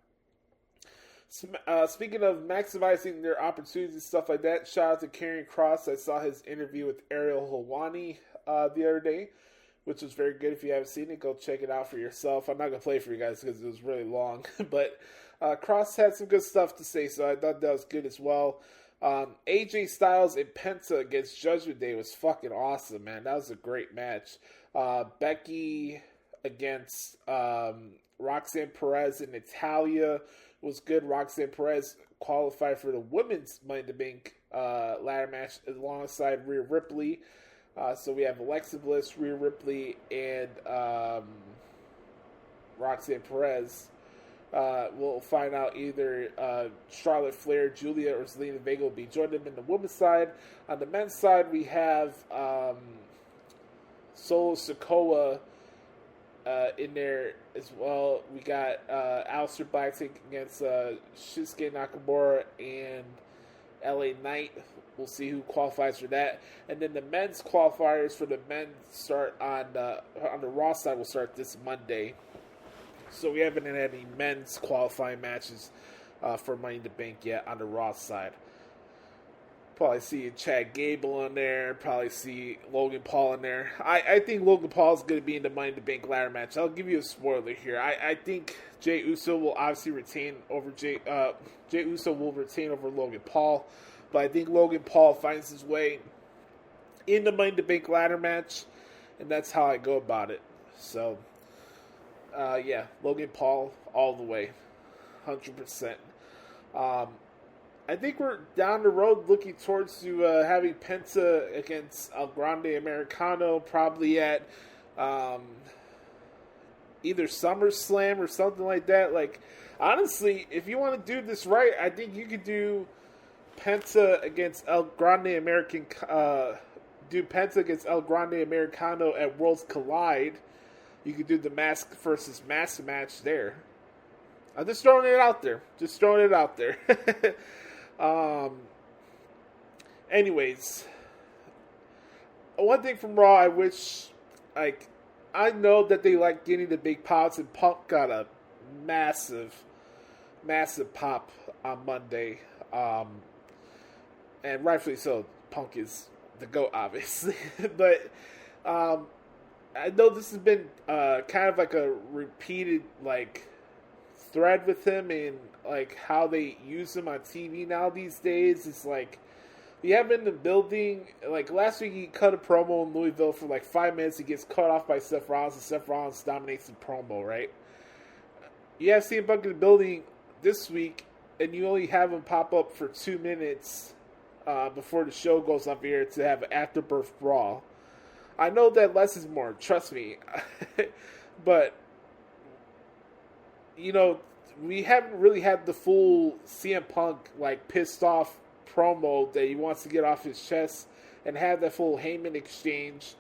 Speaking of maximizing their opportunities and stuff like that, shout out to Karrion Kross. I saw his interview with Ariel Helwani the other day, which was very good. If you haven't seen it, go check it out for yourself. I'm not going to play it for you guys because it was really long. But Kross had some good stuff to say, so I thought that was good as well. AJ Styles and Penta against Judgment Day was fucking awesome, man. That was a great match. Becky against Roxanne Perez and Natalya was good. Roxanne Perez qualified for the women's Money in the Bank ladder match alongside Rhea Ripley. So we have Alexa Bliss, Rhea Ripley, and Roxanne Perez. We'll find out either Charlotte Flair, Julia, or Zelina Vega will be joining them in the women's side. On the men's side, we have Solo Sikoa in there as well. We got Aleister Black taking against Shinsuke Nakamura and LA Knight. We'll see who qualifies for that. And then the men's qualifiers for the men start on the Raw side will start this Monday. So we haven't had any men's qualifying matches for Money in the Bank yet on the Raw side. Probably see Chad Gable in there. Probably see Logan Paul in there. I think Logan Paul is going to be in the Money in the Bank ladder match. I'll give you a spoiler here. I think Jey Uso will obviously retain over Jey Uso will retain over Logan Paul, but I think Logan Paul finds his way in the Money in the Bank ladder match, and that's how I go about it. So, yeah, Logan Paul all the way, 100%. I think we're down the road looking towards to having Penta against El Grande Americano probably at either SummerSlam or something like that. Like, honestly, if you want to do this right, I think you could do Penta against El Grande Americano at Worlds Collide. You could do the mask versus mask match there. I'm just throwing it out there. Anyways, one thing from Raw I wish, I know that they like getting the big pops, and Punk got a massive massive pop on Monday. And rightfully so. Punk is the GOAT, obviously. But I know this has been kind of like a repeated like thread with him and like how they use him on TV now these days. It's like you have him in the building. Like last week, he cut a promo in Louisville for like 5 minutes. He gets cut off by Seth Rollins, and Seth Rollins dominates the promo. Right? You have CM Punk in the building this week, and you only have him pop up for 2 minutes before the show goes off air to have an afterbirth brawl. I know that less is more, trust me. But, you know, we haven't really had the full CM Punk, like, pissed off promo that he wants to get off his chest and have that full Heyman exchange.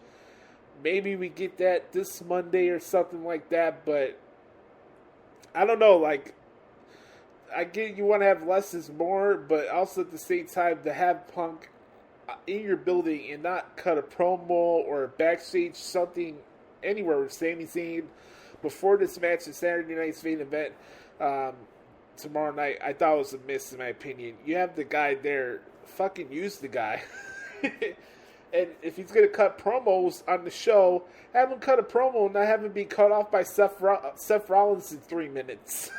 Maybe we get that this Monday or something like that, but I don't know, like, I get you want to have less is more, but also at the same time to have Punk in your building and not cut a promo or a backstage something anywhere with Sami Zayn before this match, the Saturday night's main event tomorrow night, I thought it was a miss in my opinion. You have the guy there, fucking use the guy. And if he's going to cut promos on the show, have him cut a promo and not have him be cut off by Seth Rollins in 3 minutes.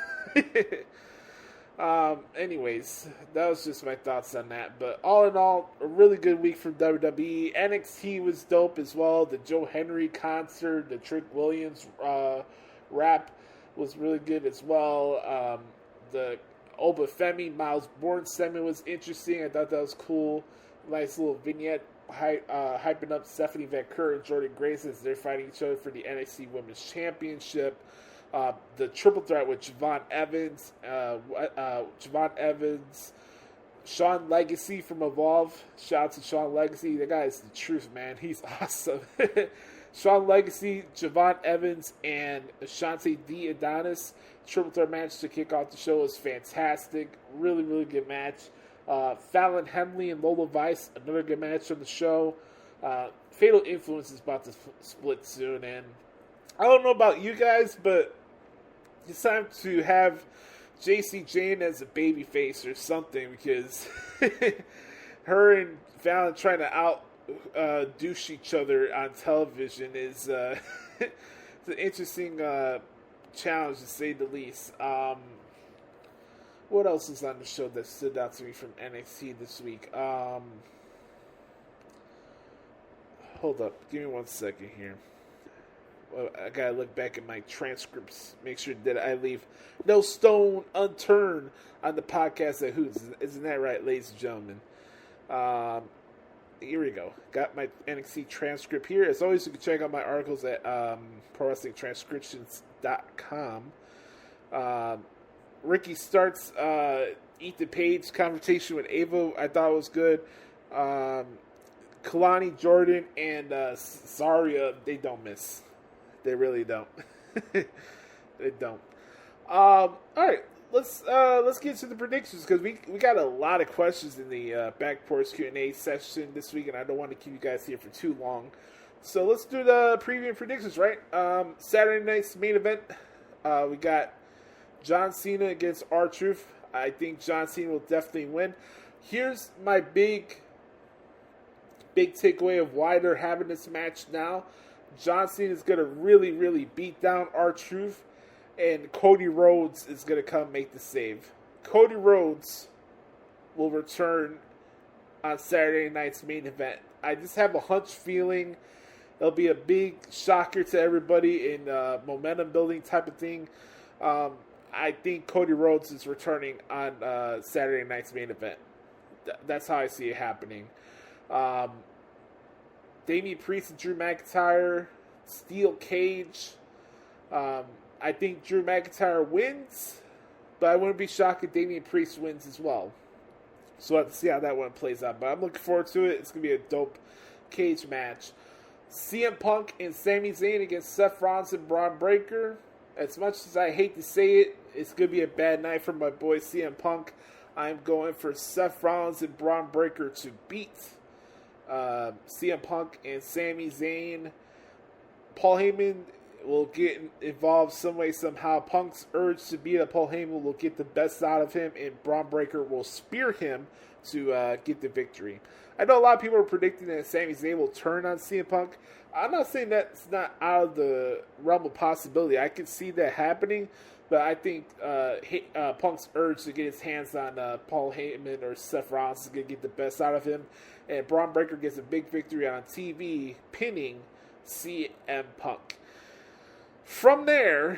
Anyways, that was just my thoughts on that. But all in all, a really good week from WWE. NXT was dope as well. The Joe Henry concert, the Trick Williams rap was really good as well. The Oba Femi, Miles Bourne segment was interesting. I thought that was cool. Nice little vignette hyping up Stephanie Van Curry and Jordan Grace as they're fighting each other for the NXT Women's Championship. The triple threat with Javon Evans, Sean Legacy from Evolve. Shout out to Sean Legacy. The guy is the truth, man. He's awesome. Sean Legacy, Javon Evans, and Ashante D. Adonis. Triple threat match to kick off the show was fantastic. Really, really good match. Fallon Henley and Lola Vice, another good match on the show. Fatal Influence is about to split soon, and I don't know about you guys, but it's time to have JC Jane as a babyface or something, because her and Fallon trying to out douche each other on television is it's an interesting challenge to say the least. What else is on the show that stood out to me from NXT this week? Hold up. Give me 1 second here. Well, I gotta look back at my transcripts. Make sure that I leave no stone unturned on the podcast at Hoots. Isn't that right, ladies and gentlemen? Here we go. Got my NXT transcript here. As always, you can check out my articles at ProWrestlingTranscriptions.com. Ricky Starks, Ethan Page confrontation with Ava, I thought was good. Kalani Jordan and Zarya, they don't miss. They really don't. They don't. All right, let's get to the predictions, because we got a lot of questions in the Back Porch Q&A session this week, and I don't want to keep you guys here for too long. So let's do the preview and predictions, right? Saturday night's main event, we got John Cena against R-Truth. I think John Cena will definitely win. Here's my big takeaway of why they're having this match now. John Cena is going to really, really beat down R-Truth, and Cody Rhodes is going to come make the save. Cody Rhodes will return on Saturday night's main event. I just have a hunch feeling it'll be a big shocker to everybody in momentum building type of thing. I think Cody Rhodes is returning on Saturday night's main event. That's how I see it happening. Damian Priest and Drew McIntyre, steel cage. I think Drew McIntyre wins, but I wouldn't be shocked if Damian Priest wins as well. So we'll have to see how that one plays out. But I'm looking forward to it. It's going to be a dope cage match. CM Punk and Sami Zayn against Seth Rollins and Braun Breaker. As much as I hate to say it, it's going to be a bad night for my boy CM Punk. I'm going for Seth Rollins and Braun Breaker to beat CM Punk and Sami Zayn. Paul Heyman will get involved some way, somehow. Punk's urge to beat up Paul Heyman will get the best out of him, and Braun Breaker will spear him to get the victory. I know a lot of people are predicting that Sami Zayn will turn on CM Punk. I'm not saying that's not out of the realm of possibility. I could see that happening, but I think Punk's urge to get his hands on Paul Heyman or Seth Rollins is going to get the best out of him, and Braun Breaker gets a big victory on TV, pinning CM Punk. From there,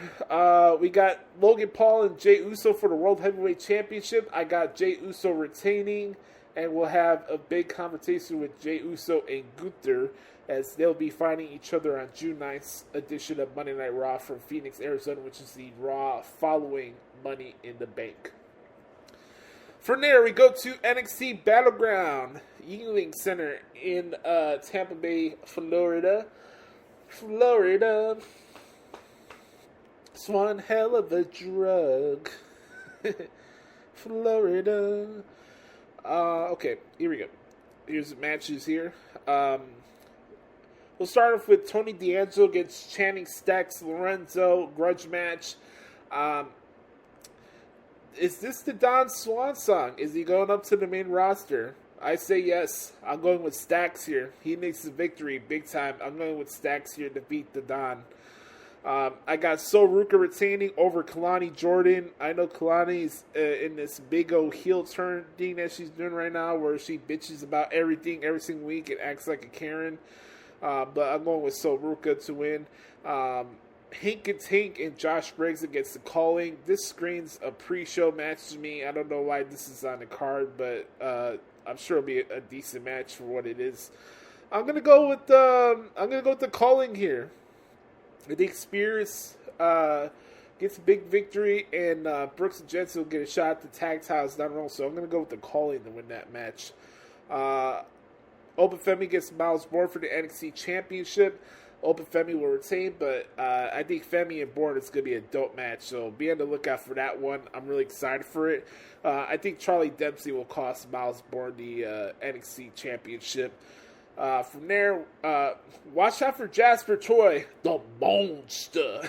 we got Logan Paul and Jey Uso for the World Heavyweight Championship. I got Jey Uso retaining, and we'll have a big conversation with Jey Uso and Gunther as they'll be fighting each other on June 9th edition of Monday Night Raw from Phoenix, Arizona, which is the Raw following Money in the Bank. From there, we go to NXT Battleground, Yuengling Center in Tampa Bay, Florida. It's one hell of a drug. Florida. Okay, here we go. Here's the matches here. We'll start off with Tony D'Angelo against Channing Stacks Lorenzo, grudge match. Is this the Don Swan song? Is he going up to the main roster? I say yes. I'm going with Stacks here. He makes the victory big time. I'm going with Stacks here to beat the Don. I got Sol Ruka retaining over Kalani Jordan. I know Kalani's in this big old heel turn thing that she's doing right now where she bitches about everything every single week and acts like a Karen. But I'm going with Sol Ruka to win. Hink and Tink and Josh Briggs against the Calling. This screams a pre-show match to me. I don't know why this is on the card, but I'm sure it'll be a decent match for what it is. I'm gonna go with the Calling here. I think Spears gets a big victory, and Brooks and Jensen will get a shot at the tag titles down the road. So I'm going to go with the Calling to win that match. Open Femi gets Miles Bourne for the NXT Championship. Open Femi will retain, but I think Femi and Bourne is going to be a dope match. So be on the lookout for that one. I'm really excited for it. I think Charlie Dempsey will cost Miles Bourne the NXT Championship. From there, watch out for Jasper Troy, the monster.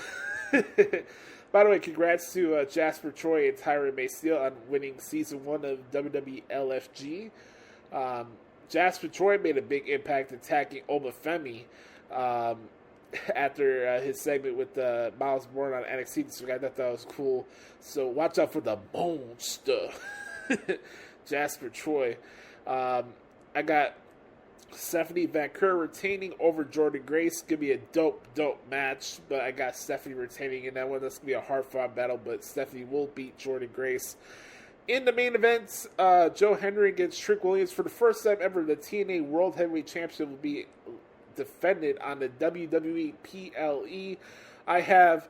By the way, congrats to Jasper Troy and Tyron Maceil on winning Season 1 of WWE LFG. Jasper Troy made a big impact attacking Obafemi after his segment with Miles Bourne on NXT this week. I thought that was cool. So watch out for the monster, Jasper Troy. I got Stephanie Vancouver retaining over Jordan Grace. Gonna be a dope match, but I got Stephanie retaining in that one. That's gonna be a hard-fought battle, but Stephanie will beat Jordan Grace. In the main event, Joe Henry against Trick Williams. For the first time ever, the TNA World Heavyweight Championship will be defended on the WWE PLE. I have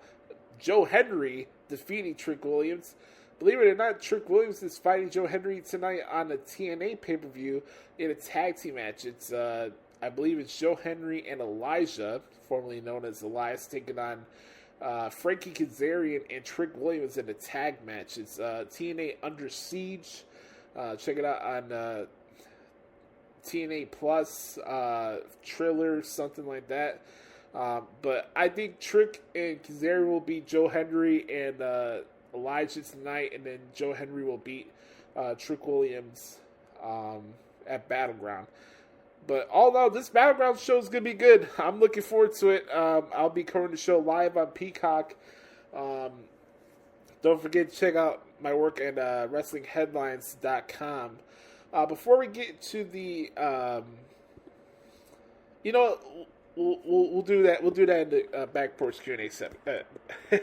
Joe Henry defeating Trick Williams. Believe it or not, Trick Williams is fighting Joe Henry tonight on the TNA pay-per-view in a tag team match. It's, I believe it's Joe Henry and Elijah, formerly known as Elias, taking on Frankie Kazarian and Trick Williams in a tag match. It's TNA Under Siege. Check it out on TNA Plus, Triller, something like that. But I think Trick and Kazarian will beat Joe Henry and Elijah tonight, and then Joe Henry will beat Trick Williams at Battleground. But all in all, this Battleground show is going to be good. I'm looking forward to it. I'll be covering the show live on Peacock. Don't forget to check out my work at WrestlingHeadlines.com. Before we get to the, we'll do that. We'll do that in the Back Porch Q&A segment.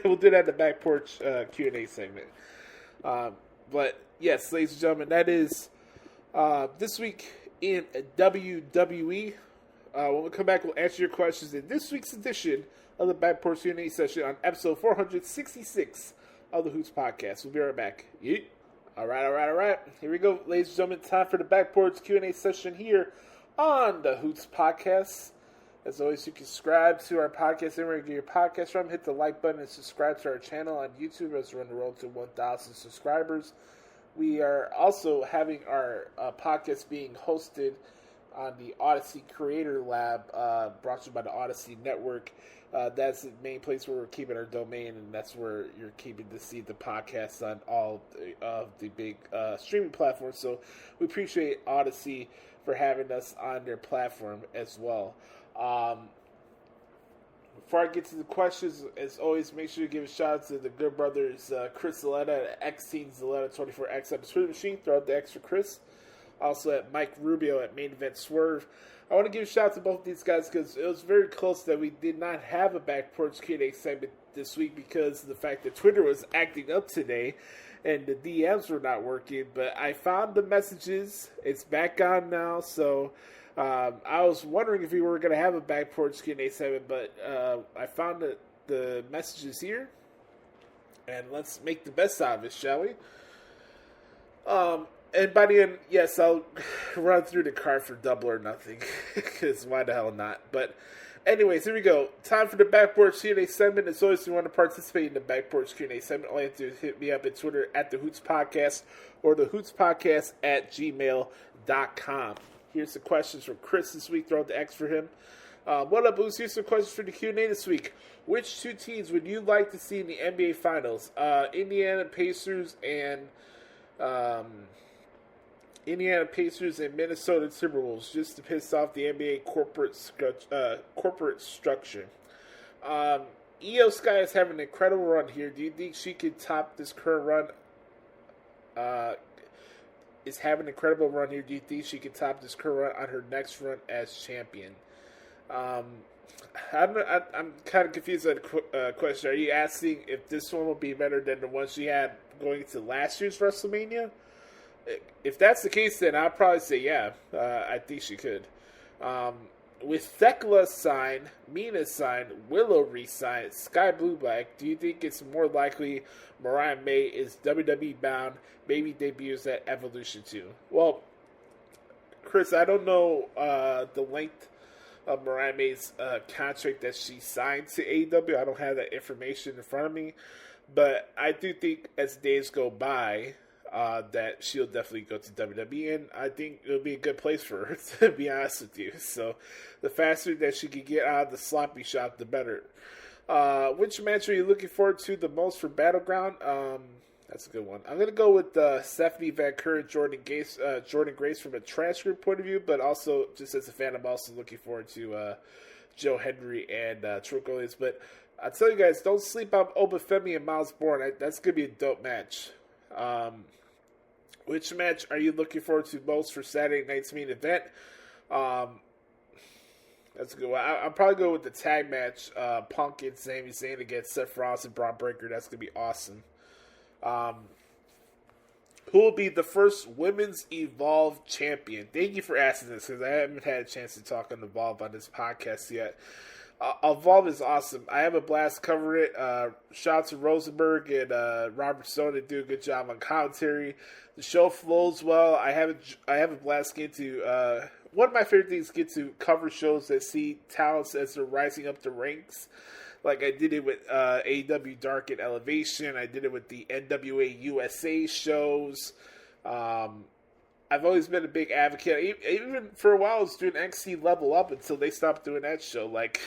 We'll do that in the Back Porch Q&A segment. But yes, ladies and gentlemen, that is this week in WWE. When we come back, we'll answer your questions in this week's edition of the Back Porch Q&A session on episode 466 of the Hoots Podcast. We'll be right back. Yeet. All right. Here we go, ladies and gentlemen. Time for the Back Porch Q&A session here on the Hoots Podcast. As always, you can subscribe to our podcast anywhere you get your podcast from. Hit the like button and subscribe to our channel on YouTube as we're on the road to 1,000 subscribers. We are also having our podcast being hosted on the Odyssey Creator Lab, brought to you by the Odyssey Network. That's the main place where we're keeping our domain, and that's where you're keeping to see the podcast on all of the big streaming platforms. So we appreciate Odyssey for having us on their platform as well. Before I get to the questions, as always, make sure you give a shout out to the good brothers Chris Zaletta at X-Team Zaletta24X on the Twitter machine. Throw out the X for Chris. Also at Mike Rubio at Main Event Swerve. I want to give a shout out to both of these guys because it was very close that we did not have a Back Porch Q&A segment this week because of the fact that Twitter was acting up today and the DMs were not working. But I found the messages. It's back on now. So I was wondering if we were going to have a Back Porch Q&A segment, but I found the messages here. And let's make the best out of it, shall we? And by the end, yes, I'll run through the card for Double or Nothing, because why the hell not? But anyways, here we go. Time for the Backboard Q&A segment. As always, if you want to participate in the Backboard Q&A segment, all you have to do is hit me up at Twitter at the Hoots Podcast or the Hoots Podcast at gmail.com. Here's the questions from Chris this week. Throw out the X for him. What up, Boost? Here's some questions for the Q&A this week. Which two teams would you like to see in the NBA Finals? Indiana Pacers and Minnesota Timberwolves, just to piss off the NBA corporate structure. Io Sky is having an incredible run here. Do you think she could top this current run? Is having an incredible run here. Do you think she could top this current run on her next run as champion? I'm kind of confused on the question. Are you asking if this one will be better than the one she had going into last year's WrestleMania? If that's the case, then I'd probably say yeah. I think she could. With Thekla signed, Mina signed, Willow re-signed, Sky Blue Black, do you think it's more likely Mariah May is WWE bound, maybe debuts at Evolution 2? Well, Chris, I don't know the length of Mariah May's contract that she signed to AEW. I don't have that information in front of me. But I do think as days go by, that she'll definitely go to WWE, and I think it'll be a good place for her, to be honest with you. So the faster that she can get out of the sloppy shop, the better. Which match are you looking forward to the most for Battleground? That's a good one. I'm going to go with Stephanie Van Curry, Jordan Grace from a transcript point of view, but also just as a fan, I'm also looking forward to Joe Henry and Trick Williams. But I tell you guys, don't sleep on Obafemi and Miles Bourne. That's going to be a dope match. Which match are you looking forward to most for Saturday night's main event? That's a good one. I'll probably go with the tag match, Punk and Sami Zayn against Seth Rollins and Braun Breaker. That's going to be awesome. Who will be the first Women's Evolve champion? Thank you for asking this, because I haven't had a chance to talk on Evolve on this podcast yet. Evolve is awesome. I have a blast covering it. Shout out to Rosenberg and Robert Stone. They do a good job on commentary. The show flows well. I have a blast getting to one of my favorite things, get to cover shows that see talents as they're rising up the ranks. Like I did it with AEW Dark and Elevation. I did it with the NWA USA shows. I've always been a big advocate. Even for a while, I was doing NXT Level Up until they stopped doing that show. Like,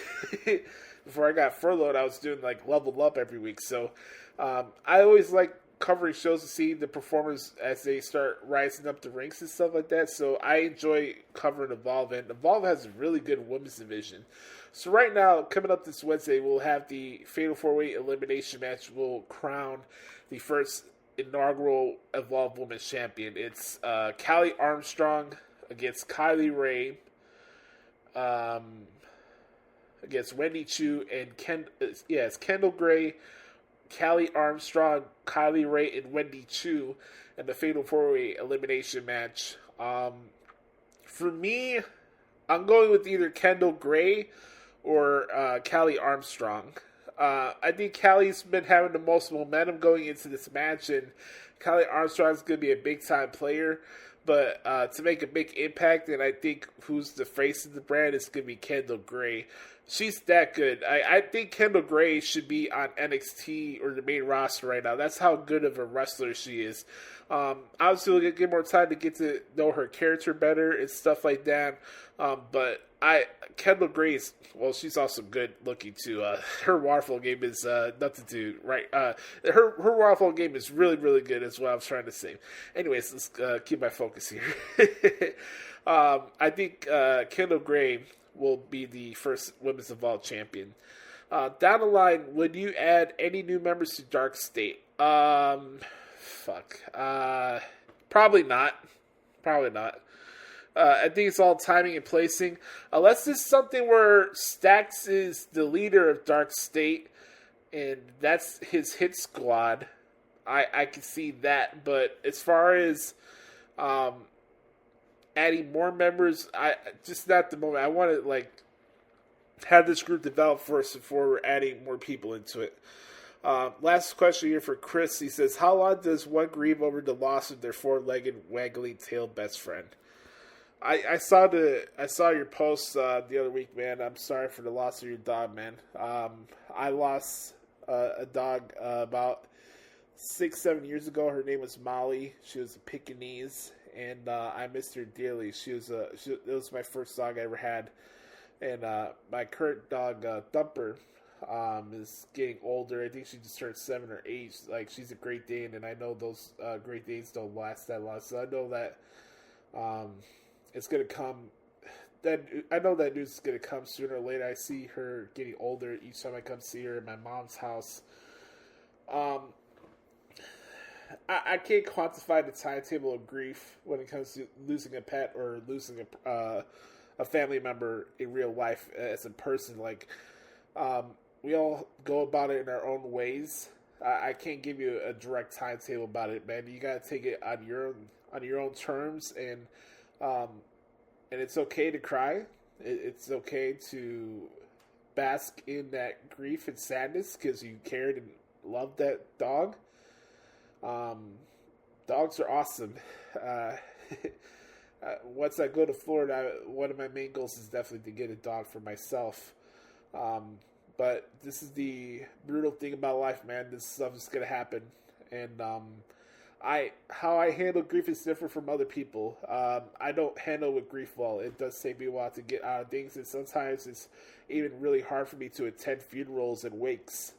before I got furloughed, I was doing, like, Level Up every week. So, I always like covering shows to see the performers as they start rising up the ranks and stuff like that. So, I enjoy covering Evolve. And Evolve has a really good women's division. So, right now, coming up this Wednesday, we'll have the Fatal 4-Way Elimination match. We'll crown the first inaugural Evolve Women's Champion. It's Callie Armstrong against Kylie Ray, against Wendy Chu, and it's Kendall Gray, Callie Armstrong, Kylie Ray, and Wendy Chu in the Fatal 4-Way Elimination match. For me, I'm going with either Kendall Gray or Callie Armstrong. I think Callie's been having the most momentum going into this match, and Callie Armstrong's going to be a big-time player. But to make a big impact, and I think who's the face of the brand is going to be Kendall Gray. She's that good. I think Kendall Gray should be on NXT or the main roster right now. That's how good of a wrestler she is. Obviously, we'll get more time to get to know her character better and stuff like that. But Kendall Gray is, well, she's also good looking too. Her waterfall game is nothing to right. Her waterfall game is really, really good. Is what I was trying to say. Anyways, let's keep my focus here. I think Kendall Gray will be the first Women's Evolved champion. Down the line, would you add any new members to Dark State? Probably not. Probably not. I think it's all timing and placing. Unless it's something where Stax is the leader of Dark State, and that's his hit squad, I can see that. But as far as adding more members, I just not at the moment. I want to have this group develop first before we're adding more people into it. Last question here for Chris. He says, how long does one grieve over the loss of their four-legged, waggly-tailed best friend? I saw your post the other week, man. I'm sorry for the loss of your dog, man. I lost a dog about 6-7 years ago. Her name was Molly. She was a Pekingese, and I missed her dearly. It was my first dog I ever had, and my current dog Thumper is getting older. I think she just turned 7 or 8. She's a Great Dane, and I know those Great Danes don't last that long. So I know that it's gonna come. I know that news is gonna come sooner or later. I see her getting older each time I come see her in my mom's house. I can't quantify the timetable of grief when it comes to losing a pet or losing a family member in real life as a person. We all go about it in our own ways. I can't give you a direct timetable about it, man. You gotta take it on your own terms, and it's okay to cry. It's okay to bask in that grief and sadness because you cared and loved that dog. Dogs are awesome. Once I go to Florida, one of my main goals is definitely to get a dog for myself. But this is the brutal thing about life, man. This stuff is going to happen. And how I handle grief is different from other people. I don't handle with grief well. It does take me a while to get out of things, and sometimes it's even really hard for me to attend funerals and wakes.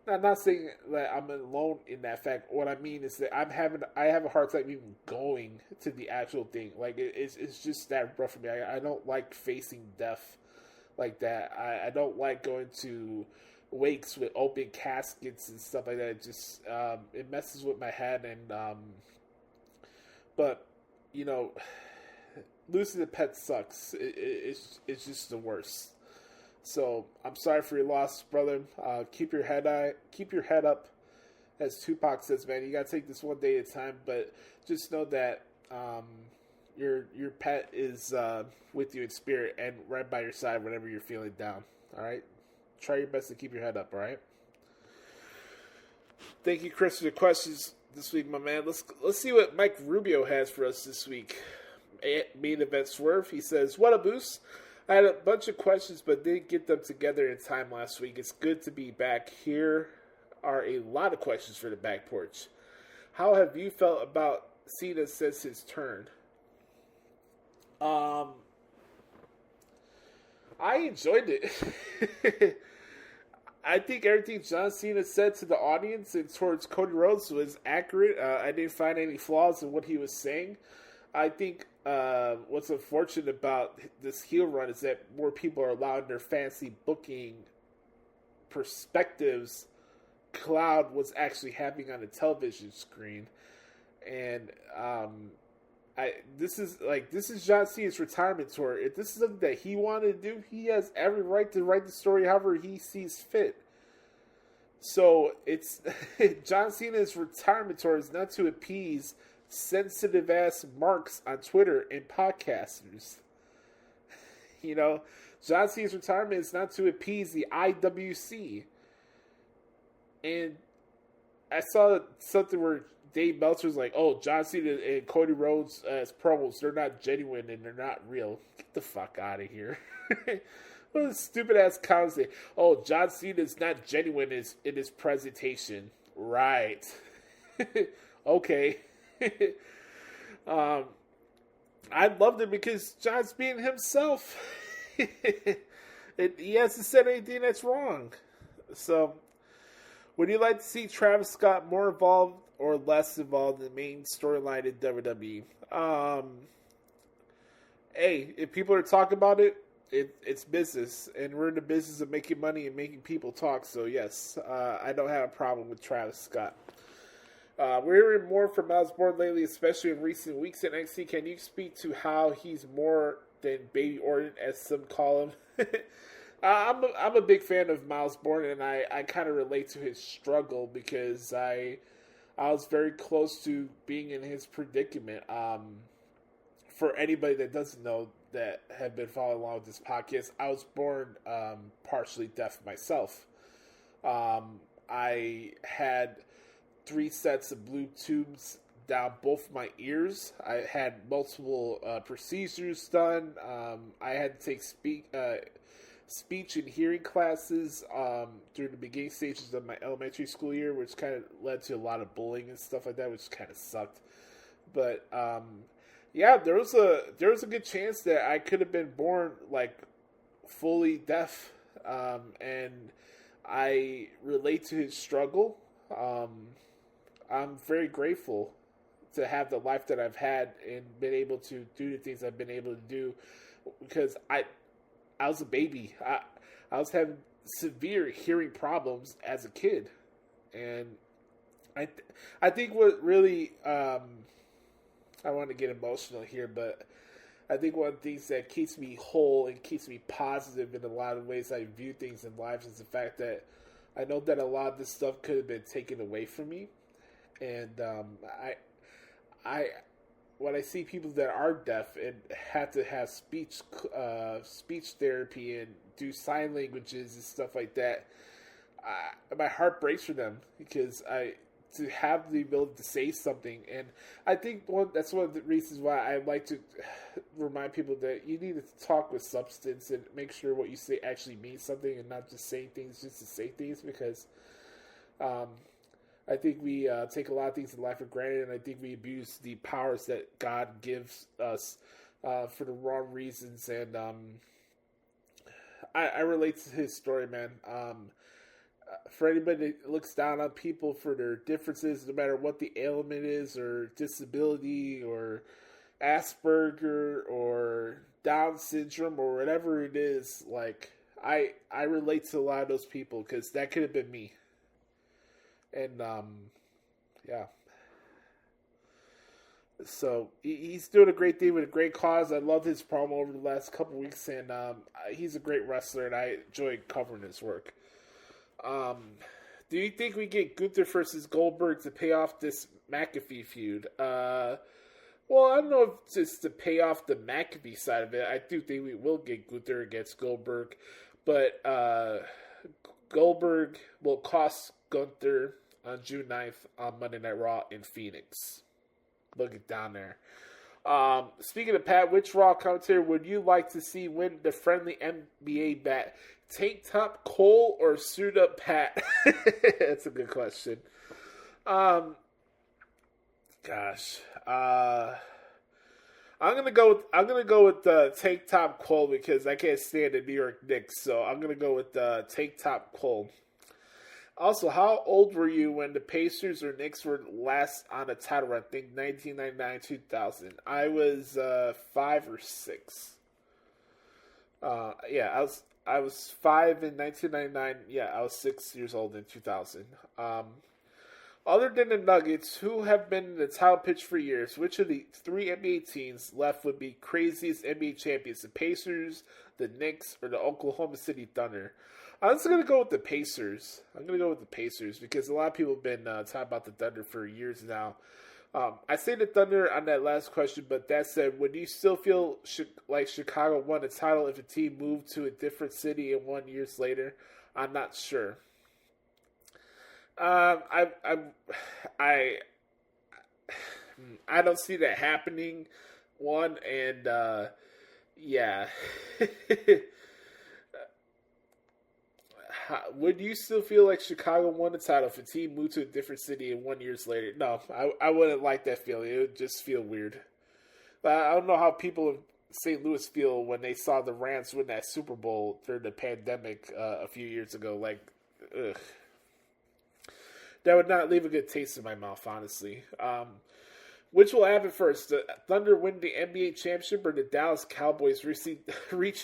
I'm not saying that I'm alone in that fact. What I mean is that I have a hard time even going to the actual thing. It's just that rough for me. I don't like facing death like that. I don't like going to wakes with open caskets and stuff like that. It just it messes with my head. And but losing a pet sucks. It's just the worst. So I'm sorry for your loss, brother. Keep your head up, as Tupac says, man. You gotta take this one day at a time. But just know that your pet is with you in spirit and right by your side whenever you're feeling down. All right, try your best to keep your head up. All right. Thank you, Chris, for the questions this week, my man. Let's see what Mike Rubio has for us this week. Main Event Swerve. He says, "What a boost. I had a bunch of questions, but didn't get them together in time last week. It's good to be back. Here are a lot of questions for the back porch. How have you felt about Cena since his turn?" I enjoyed it. I think everything John Cena said to the audience and towards Cody Rhodes was accurate. I didn't find any flaws in what he was saying. I think what's unfortunate about this heel run is that more people are allowing their fancy booking perspectives cloud what's actually happening on the television screen. And this is John Cena's retirement tour. If this is something that he wanted to do, he has every right to write the story however he sees fit. So it's John Cena's retirement tour is not to appease sensitive ass marks on Twitter and podcasters. John Cena's retirement is not to appease the IWC. And I saw something where Dave Meltzer was like, "Oh, John Cena and Cody Rhodes as promos, they're not genuine and they're not real." Get the fuck out of here. What a stupid ass comment say. Oh, John Cena is not genuine in his presentation. Right. Okay. I loved it because John's being himself. He hasn't said anything that's wrong. So, would you like to see Travis Scott more involved or less involved in the main storyline in WWE? Hey, if people are talking about it, it's business, and we're in the business of making money and making people talk. So yes, I don't have a problem with Travis Scott. We're hearing more from Miles Bourne lately, especially in recent weeks in NXT. Can you speak to how he's more than Baby Orton, as some call him? I'm a big fan of Miles Bourne, and I kind of relate to his struggle because I was very close to being in his predicament. For anybody that doesn't know, that have been following along with this podcast, I was born partially deaf myself. I had 3 sets of blue tubes down both my ears. I had multiple procedures done. I had to take speech and hearing classes during the beginning stages of my elementary school year, which kind of led to a lot of bullying and stuff like that, which kind of sucked. But yeah, there was a good chance that I could have been born like fully deaf, and I relate to his struggle. I'm very grateful to have the life that I've had and been able to do the things I've been able to do, because I was a baby. I was having severe hearing problems as a kid, and I think what really I want to get emotional here, but I think one of the things that keeps me whole and keeps me positive in a lot of ways I view things in life is the fact that I know that a lot of this stuff could have been taken away from me. And when I see people that are deaf and have to have speech therapy and do sign languages and stuff like that, my heart breaks for them, because to have the ability to say something. And I think that's one of the reasons why I like to remind people that you need to talk with substance and make sure what you say actually means something, and not just saying things just to say things, because I think we take a lot of things in life for granted, and I think we abuse the powers that God gives us for the wrong reasons. And I relate to his story, man. For anybody that looks down on people for their differences, no matter what the ailment is, or disability, or Asperger, or Down syndrome, or whatever it is, like, I relate to a lot of those people, because that could have been me. And, yeah. So, he's doing a great thing with a great cause. I love his promo over the last couple weeks, and he's a great wrestler, and I enjoy covering his work. Do you think we get Gunther versus Goldberg to pay off this McAfee feud? Well, I don't know if it's to pay off the McAfee side of it. I do think we will get Gunther against Goldberg, but Goldberg will cost Gunther on June 9th on Monday Night Raw in Phoenix. Look it down there. Speaking of Pat, which Raw commentator would you like to see win the friendly NBA bet? Tank Top Cole or Suit Up Pat? That's a good question. Gosh. I'm gonna go with Tank Top Cole, because I can't stand the New York Knicks, so I'm gonna go with Tank Top Cole. Also, how old were you when the Pacers or Knicks were last on a title run? I think 1999, 2000. I was 5 or 6. Yeah, I was 5 in 1999. Yeah, I was 6 years old in 2000. Other than the Nuggets, who have been in the title pitch for years, which of the 3 NBA teams left would be craziest NBA champions? The Pacers, the Knicks, or the Oklahoma City Thunder? I'm just going to go with the Pacers. I'm going to go with the Pacers, because a lot of people have been talking about the Thunder for years now. I say the Thunder on that last question, but that said, would you still feel like Chicago won the title if a team moved to a different city and won years later? I'm not sure. I don't see that happening. One, and yeah. would you still feel like Chicago won the title if a team moved to a different city and 1 year later? No, I wouldn't like that feeling. It would just feel weird. I don't know how people in St. Louis feel when they saw the Rams win that Super Bowl during the pandemic a few years ago. Like, ugh. That would not leave a good taste in my mouth, honestly. Which will happen first? The Thunder win the NBA championship or the Dallas Cowboys reaching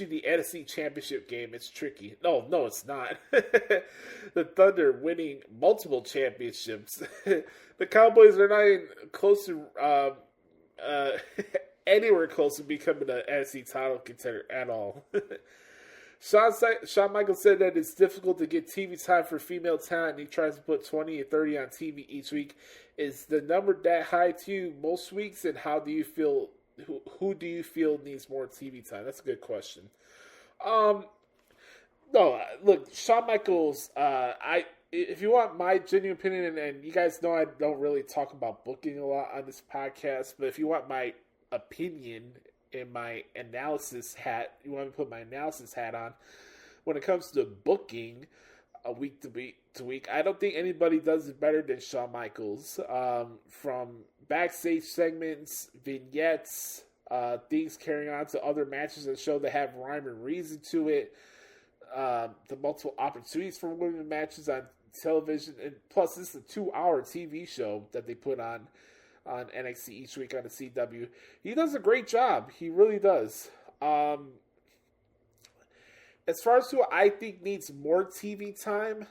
the NFC championship game? It's tricky. No, it's not. The Thunder winning multiple championships. The Cowboys are not even close to anywhere close to becoming an NFC title contender at all. Shawn Michaels said that it's difficult to get TV time for female talent, and he tries to put 20 and 30 on TV each week. Is the number that high to you most weeks, and how do you feel? Who do you feel needs more TV time? That's a good question. No, look, Shawn Michaels. If you want my genuine opinion, and you guys know I don't really talk about booking a lot on this podcast, but if you want my opinion in my analysis hat, you want me to put my analysis hat on when it comes to booking week to week, I don't think anybody does it better than Shawn Michaels. From backstage segments, vignettes, things carrying on to other matches that show that have rhyme and reason to it, the multiple opportunities for women matches on television, and plus this is a 2-hour TV show that they put on NXT each week on the CW. He does a great job. He really does. As far as who I think needs more TV time,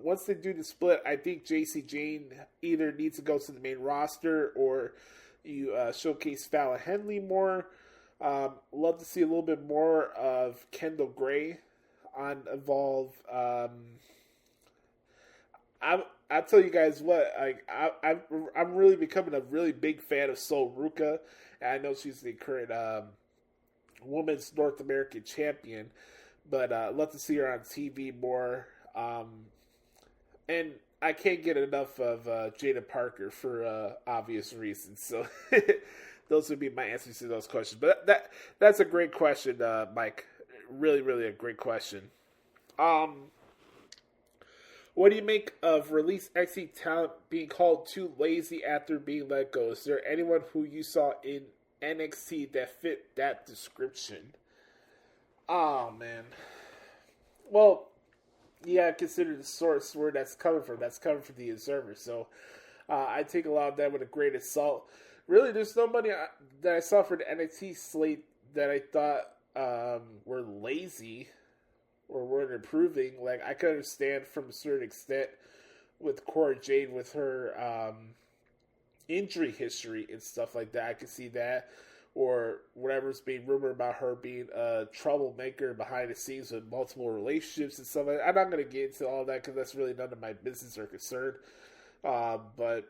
once they do the split, I think JC Jane either needs to go to the main roster or you showcase Fallon Henley more. Love to see a little bit more of Kendall Gray on Evolve. I tell you guys what, I'm really becoming a really big fan of Sol Ruka, and I know she's the current Women's North American Champion, but love to see her on TV more. And I can't get enough of Jada Parker for obvious reasons. So those would be my answers to those questions. But that's a great question, Mike. Really, really a great question. What do you make of released NXT talent being called too lazy after being let go? Is there anyone who you saw in NXT that fit that description? Oh, man. Well, yeah, consider the source where that's coming from. That's coming from the Observer. So I take a lot of that with a grain of salt. Really, there's nobody that I saw for the NXT slate that I thought were lazy or weren't improving. Like, I could understand from a certain extent with Cora Jade with her injury history and stuff like that. I could see that. Or whatever's being rumored about her being a troublemaker behind the scenes with multiple relationships and stuff like that. I'm not going to get into all that because that's really none of my business or concern. But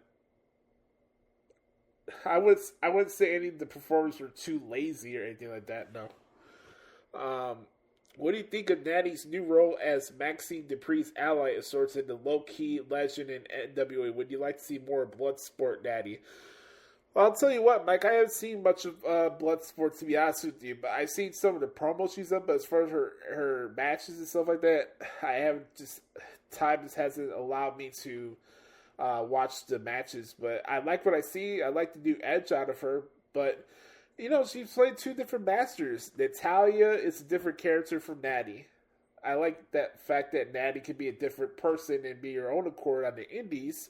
I wouldn't say any of the performers were too lazy or anything like that, no. What do you think of Natty's new role as Maxine Dupree's ally of sorts in the low-key legend in NWA? Would you like to see more Bloodsport Natty? Well, I'll tell you what, Mike, I haven't seen much of Bloodsport, to be honest with you, but I've seen some of the promos she's done, but as far as her matches and stuff like that, I haven't time just hasn't allowed me to watch the matches, but I like what I see. I like the new edge out of her, but, you know, she's played two different masters. Natalia is a different character from Natty. I like that fact that Natty can be a different person and be her own accord on the indies,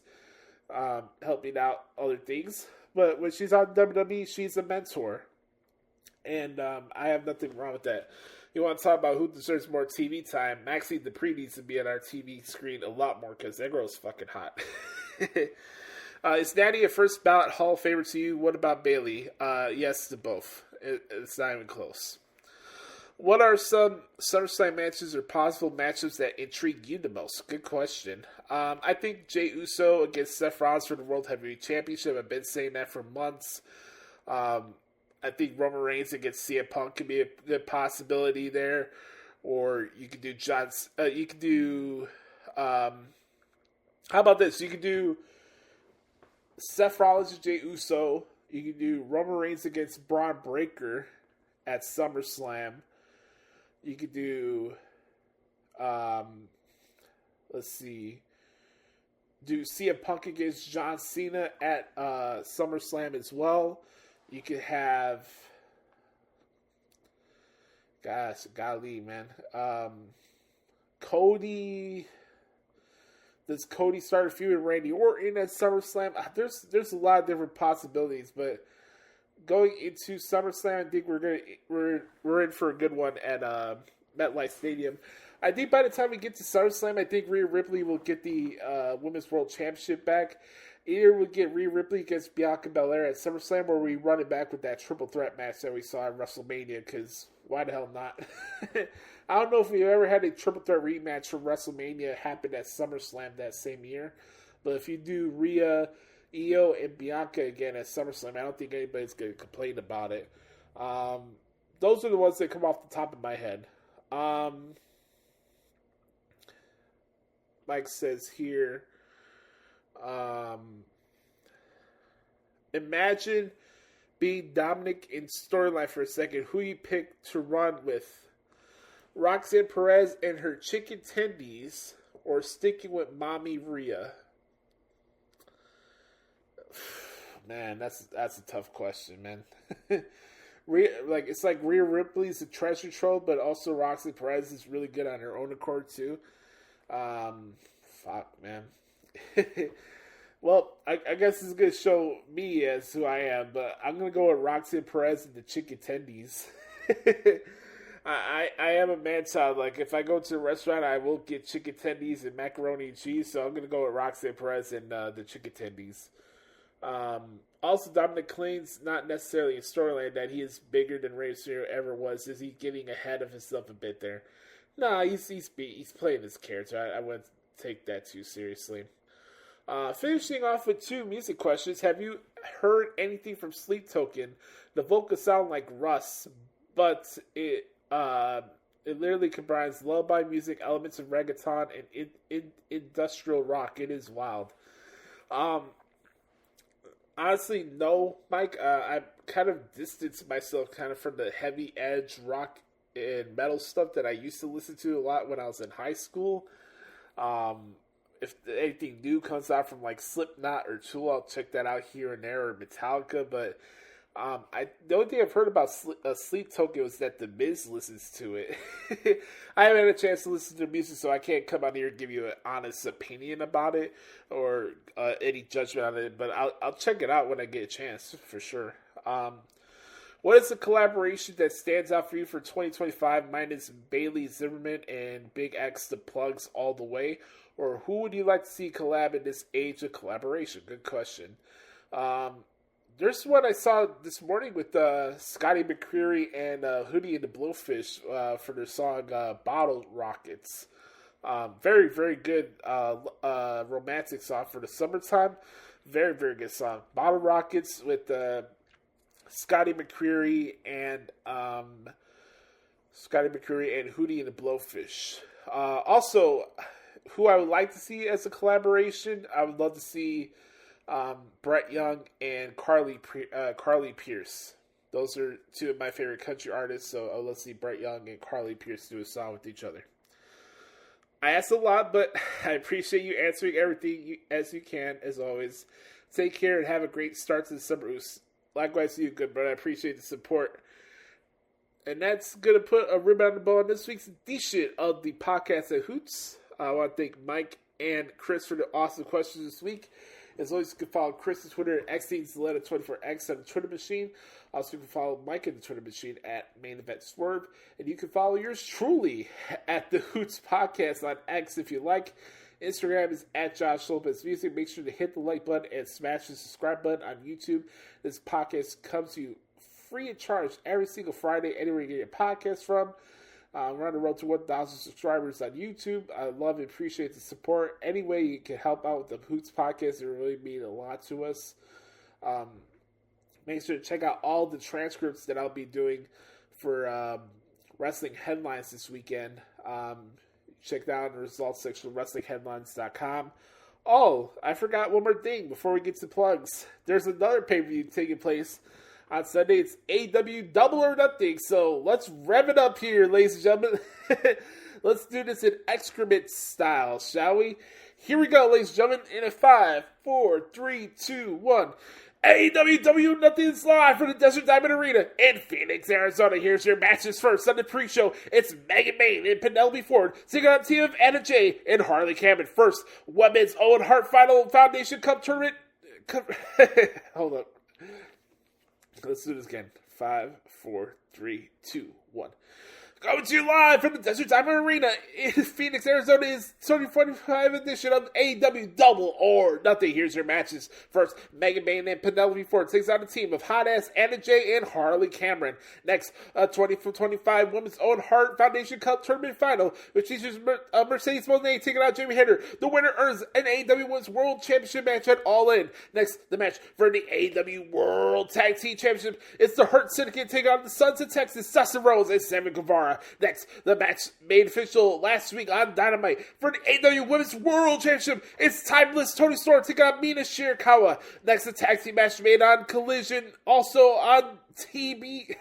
helping out other things. But when she's on WWE, she's a mentor. And I have nothing wrong with that. You want to talk about who deserves more TV time? Maxine Dupree needs to be on our TV screen a lot more because that girl's fucking hot. Is Natty a first ballot Hall of Famer to you? What about Bayley? Yes to both. It's not even close. What are some SummerSlam matches or possible matchups that intrigue you the most? Good question. I think Jey Uso against Seth Rollins for the World Heavyweight Championship. I've been saying that for months. I think Roman Reigns against CM Punk could be a possibility there. Or you could do how about this? You could do Seth Rollins and Jey Uso. You could do Roman Reigns against Braun Breaker at SummerSlam. You could do, let's see. Do CM Punk against John Cena at SummerSlam as well. You could have, gosh, golly, man. Cody. Does Cody start a feud with Randy Orton at SummerSlam? There's a lot of different possibilities, but going into SummerSlam, I think we're in for a good one at MetLife Stadium. I think by the time we get to SummerSlam, I think Rhea Ripley will get the Women's World Championship back. Either we'll get Rhea Ripley against Bianca Belair at SummerSlam, or we run it back with that triple threat match that we saw at WrestleMania, because why the hell not? I don't know if we've ever had a triple threat rematch from WrestleMania happen at SummerSlam that same year, but if you do Rhea, Io, and Bianca again at SummerSlam, I don't think anybody's going to complain about it. Those are the ones that come off the top of my head. Mike says here, imagine being Dominic in storyline for a second. Who you pick to run with? Roxanne Perez and her chicken tendies, or sticking with Mommy Rhea? Man, that's a tough question, man. It's like Rhea Ripley's a treasure trove, but also Roxanne Perez is really good on her own accord too. Fuck, man. Well, I guess this is going to show me as who I am, but I'm going to go with Roxanne Perez and the chicken tendies. I am a man-child. Like, if I go to a restaurant, I will get chicken tendies and macaroni and cheese, so I'm going to go with Roxanne Perez and the chicken tendies. Also, Dominic claims, not necessarily in storyline, that he is bigger than Rey Mysterio ever was. Is he getting ahead of himself a bit there? No, he's playing his character. I wouldn't take that too seriously. Finishing off with 2 music questions. Have you heard anything from Sleep Token? The vocals sound like Russ, but it literally combines lullaby music, elements of reggaeton, and industrial rock. It is wild. Honestly, no, Mike. I kind of distanced myself kind of from the heavy edge rock and metal stuff that I used to listen to a lot when I was in high school. If anything new comes out from like Slipknot or Tool, I'll check that out here and there, or Metallica. But the only thing I've heard about Sleep Token was that The Miz listens to it. I haven't had a chance to listen to the music, so I can't come out here and give you an honest opinion about it or any judgment on it. But I'll check it out when I get a chance, for sure. What is the collaboration that stands out for you for 2025? Mine is Bailey Zimmerman and Big X, the Plugs, all the way. Or who would you like to see collab in this age of collaboration? Good question. There's one I saw this morning with Scotty McCreery and Hootie and the Blowfish for their song Bottle Rockets. Very, very good romantic song for the summertime. Very, very good song. Bottle Rockets with Scotty McCreery and Hootie and the Blowfish. Also, who I would like to see as a collaboration, I would love to see Brett Young and Carly Pearce. Those are 2 of my favorite country artists, so I'd love to see Brett Young and Carly Pearce do a song with each other. I asked a lot, but I appreciate you answering everything as you can, as always. Take care and have a great start to the summer. Likewise to you, good brother. I appreciate the support. And that's going to put a ribbon on the bow on this week's edition of the podcast at Hoots. I want to thank Mike and Chris for the awesome questions this week. As always, you can follow Chris on Twitter at XTeensLetta24X on the Twitter machine. Also, you can follow Mike on the Twitter machine at Main Event Swerve. And you can follow yours truly at the Hoots Podcast on X if you like. Instagram is at Joshie Lopez Music. Make sure to hit the like button and smash the subscribe button on YouTube. This podcast comes to you free of charge every single Friday, anywhere you get your podcast from. We're on the road to 1,000 subscribers on YouTube. I love and appreciate the support. Any way you can help out with the Hoots Podcast, it really means a lot to us. Make sure to check out all the transcripts that I'll be doing for wrestling headlines this weekend. Check that out in the results section of WrestlingHeadlines.com. Oh, I forgot one more thing before we get to plugs. There's another pay-per-view taking place on Sunday. It's AEW Double or Nothing. So let's rev it up here, ladies and gentlemen. Let's do this in excrement style, shall we? Here we go, ladies and gentlemen, in a 5, 4, 3, 2, 1. AEW Nothing's live from the Desert Diamond Arena in Phoenix, Arizona. Here's your matches first. On the pre-show, it's Megan Bayne and Penelope Ford taking on a team of Anna Jay and Harley Cameron. First, Women's Owen Hart Final Foundation Cup Tournament. Hold up. Let's do this again. 5, 4, 3, 2, 1. Coming to you live from the Desert Diamond Arena in Phoenix, Arizona is 2025 edition of AEW Double or Nothing. Here's your matches. First, Megan Bayne and Penelope Ford takes on a team of hot-ass Anna Jay and Harley Cameron. Next, 2025 Women's Own Heart Foundation Cup Tournament Final, which features Mercedes Moné taking out Jamie Hayter. The winner earns an AEW Women's World Championship match at All In. Next, the match for the AEW World Tag Team Championship. It's the Hurt Syndicate taking on the Sons of Texas, Dustin Rhodes and Sammy Guevara. Next, the match made official last week on Dynamite for the AEW Women's World Championship. It's Timeless Toni Storm taking on Mina Shirakawa. Next, the tag team match made on Collision, also on TNT.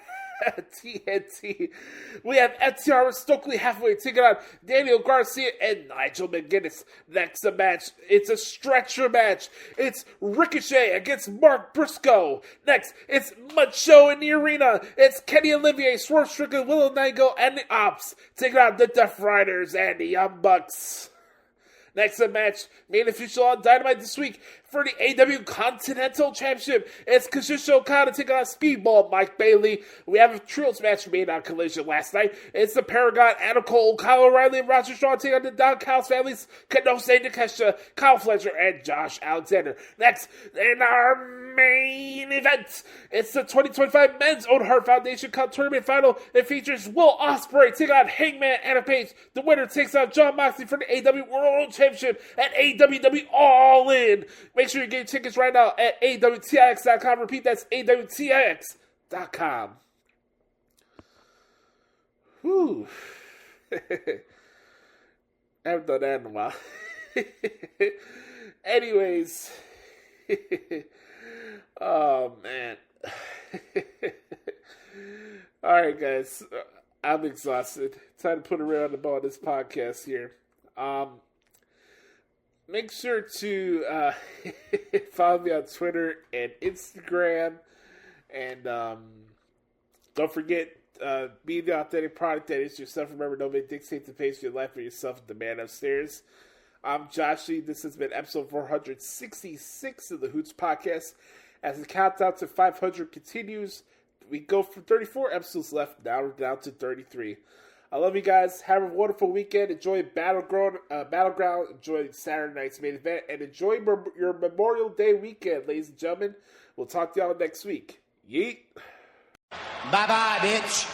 We have FTR Stokely Hathaway taking on Daniel Garcia and Nigel McGuinness. Next, the match, it's a stretcher match. It's Ricochet against Mark Briscoe. Next, it's Macho in the arena. It's Kenny Olivier, Swerve Strickland, Willow Nightingale, and the Ops taking on the Death Riders and the Young Bucks. Next, the match made official on Dynamite this week for the AEW Continental Championship. It's Kazuchika Okada taking on Speedball Mike Bailey. We have a trios match made on Collision last night. It's the Paragon, Adam Cole, Kyle O'Reilly, and Roger Strong taking on the Don Callis families, Kanose Nakeshita, Kyle Fletcher, and Josh Alexander. Next, in our main event, it's the 2025 Men's Own Heart Foundation Cup Tournament Final. It features Will Ospreay taking on Hangman Adam Page. The winner takes on Jon Moxley for the AEW World Championship at AEW All In. Make sure you get your tickets right now at AWTIX.com. Repeat, that's AWTIX.com. Whew. I haven't done that in a while. Anyways. Oh, man. Alright, guys. I'm exhausted. Time to put a ring on the ball on this podcast here. Make sure to follow me on Twitter and Instagram. And don't forget, be the authentic product that is yourself. Remember, nobody dictates the pace of your life for yourself, the man upstairs. I'm Joshie. This has been episode 466 of the Hoots Podcast. As the countdown to 500 continues, we go from 34 episodes left, now we're down to 33. I love you guys. Have a wonderful weekend. Enjoy Battleground. Enjoy Saturday night's main event. And enjoy your Memorial Day weekend, ladies and gentlemen. We'll talk to y'all next week. Yeet. Bye-bye, bitch.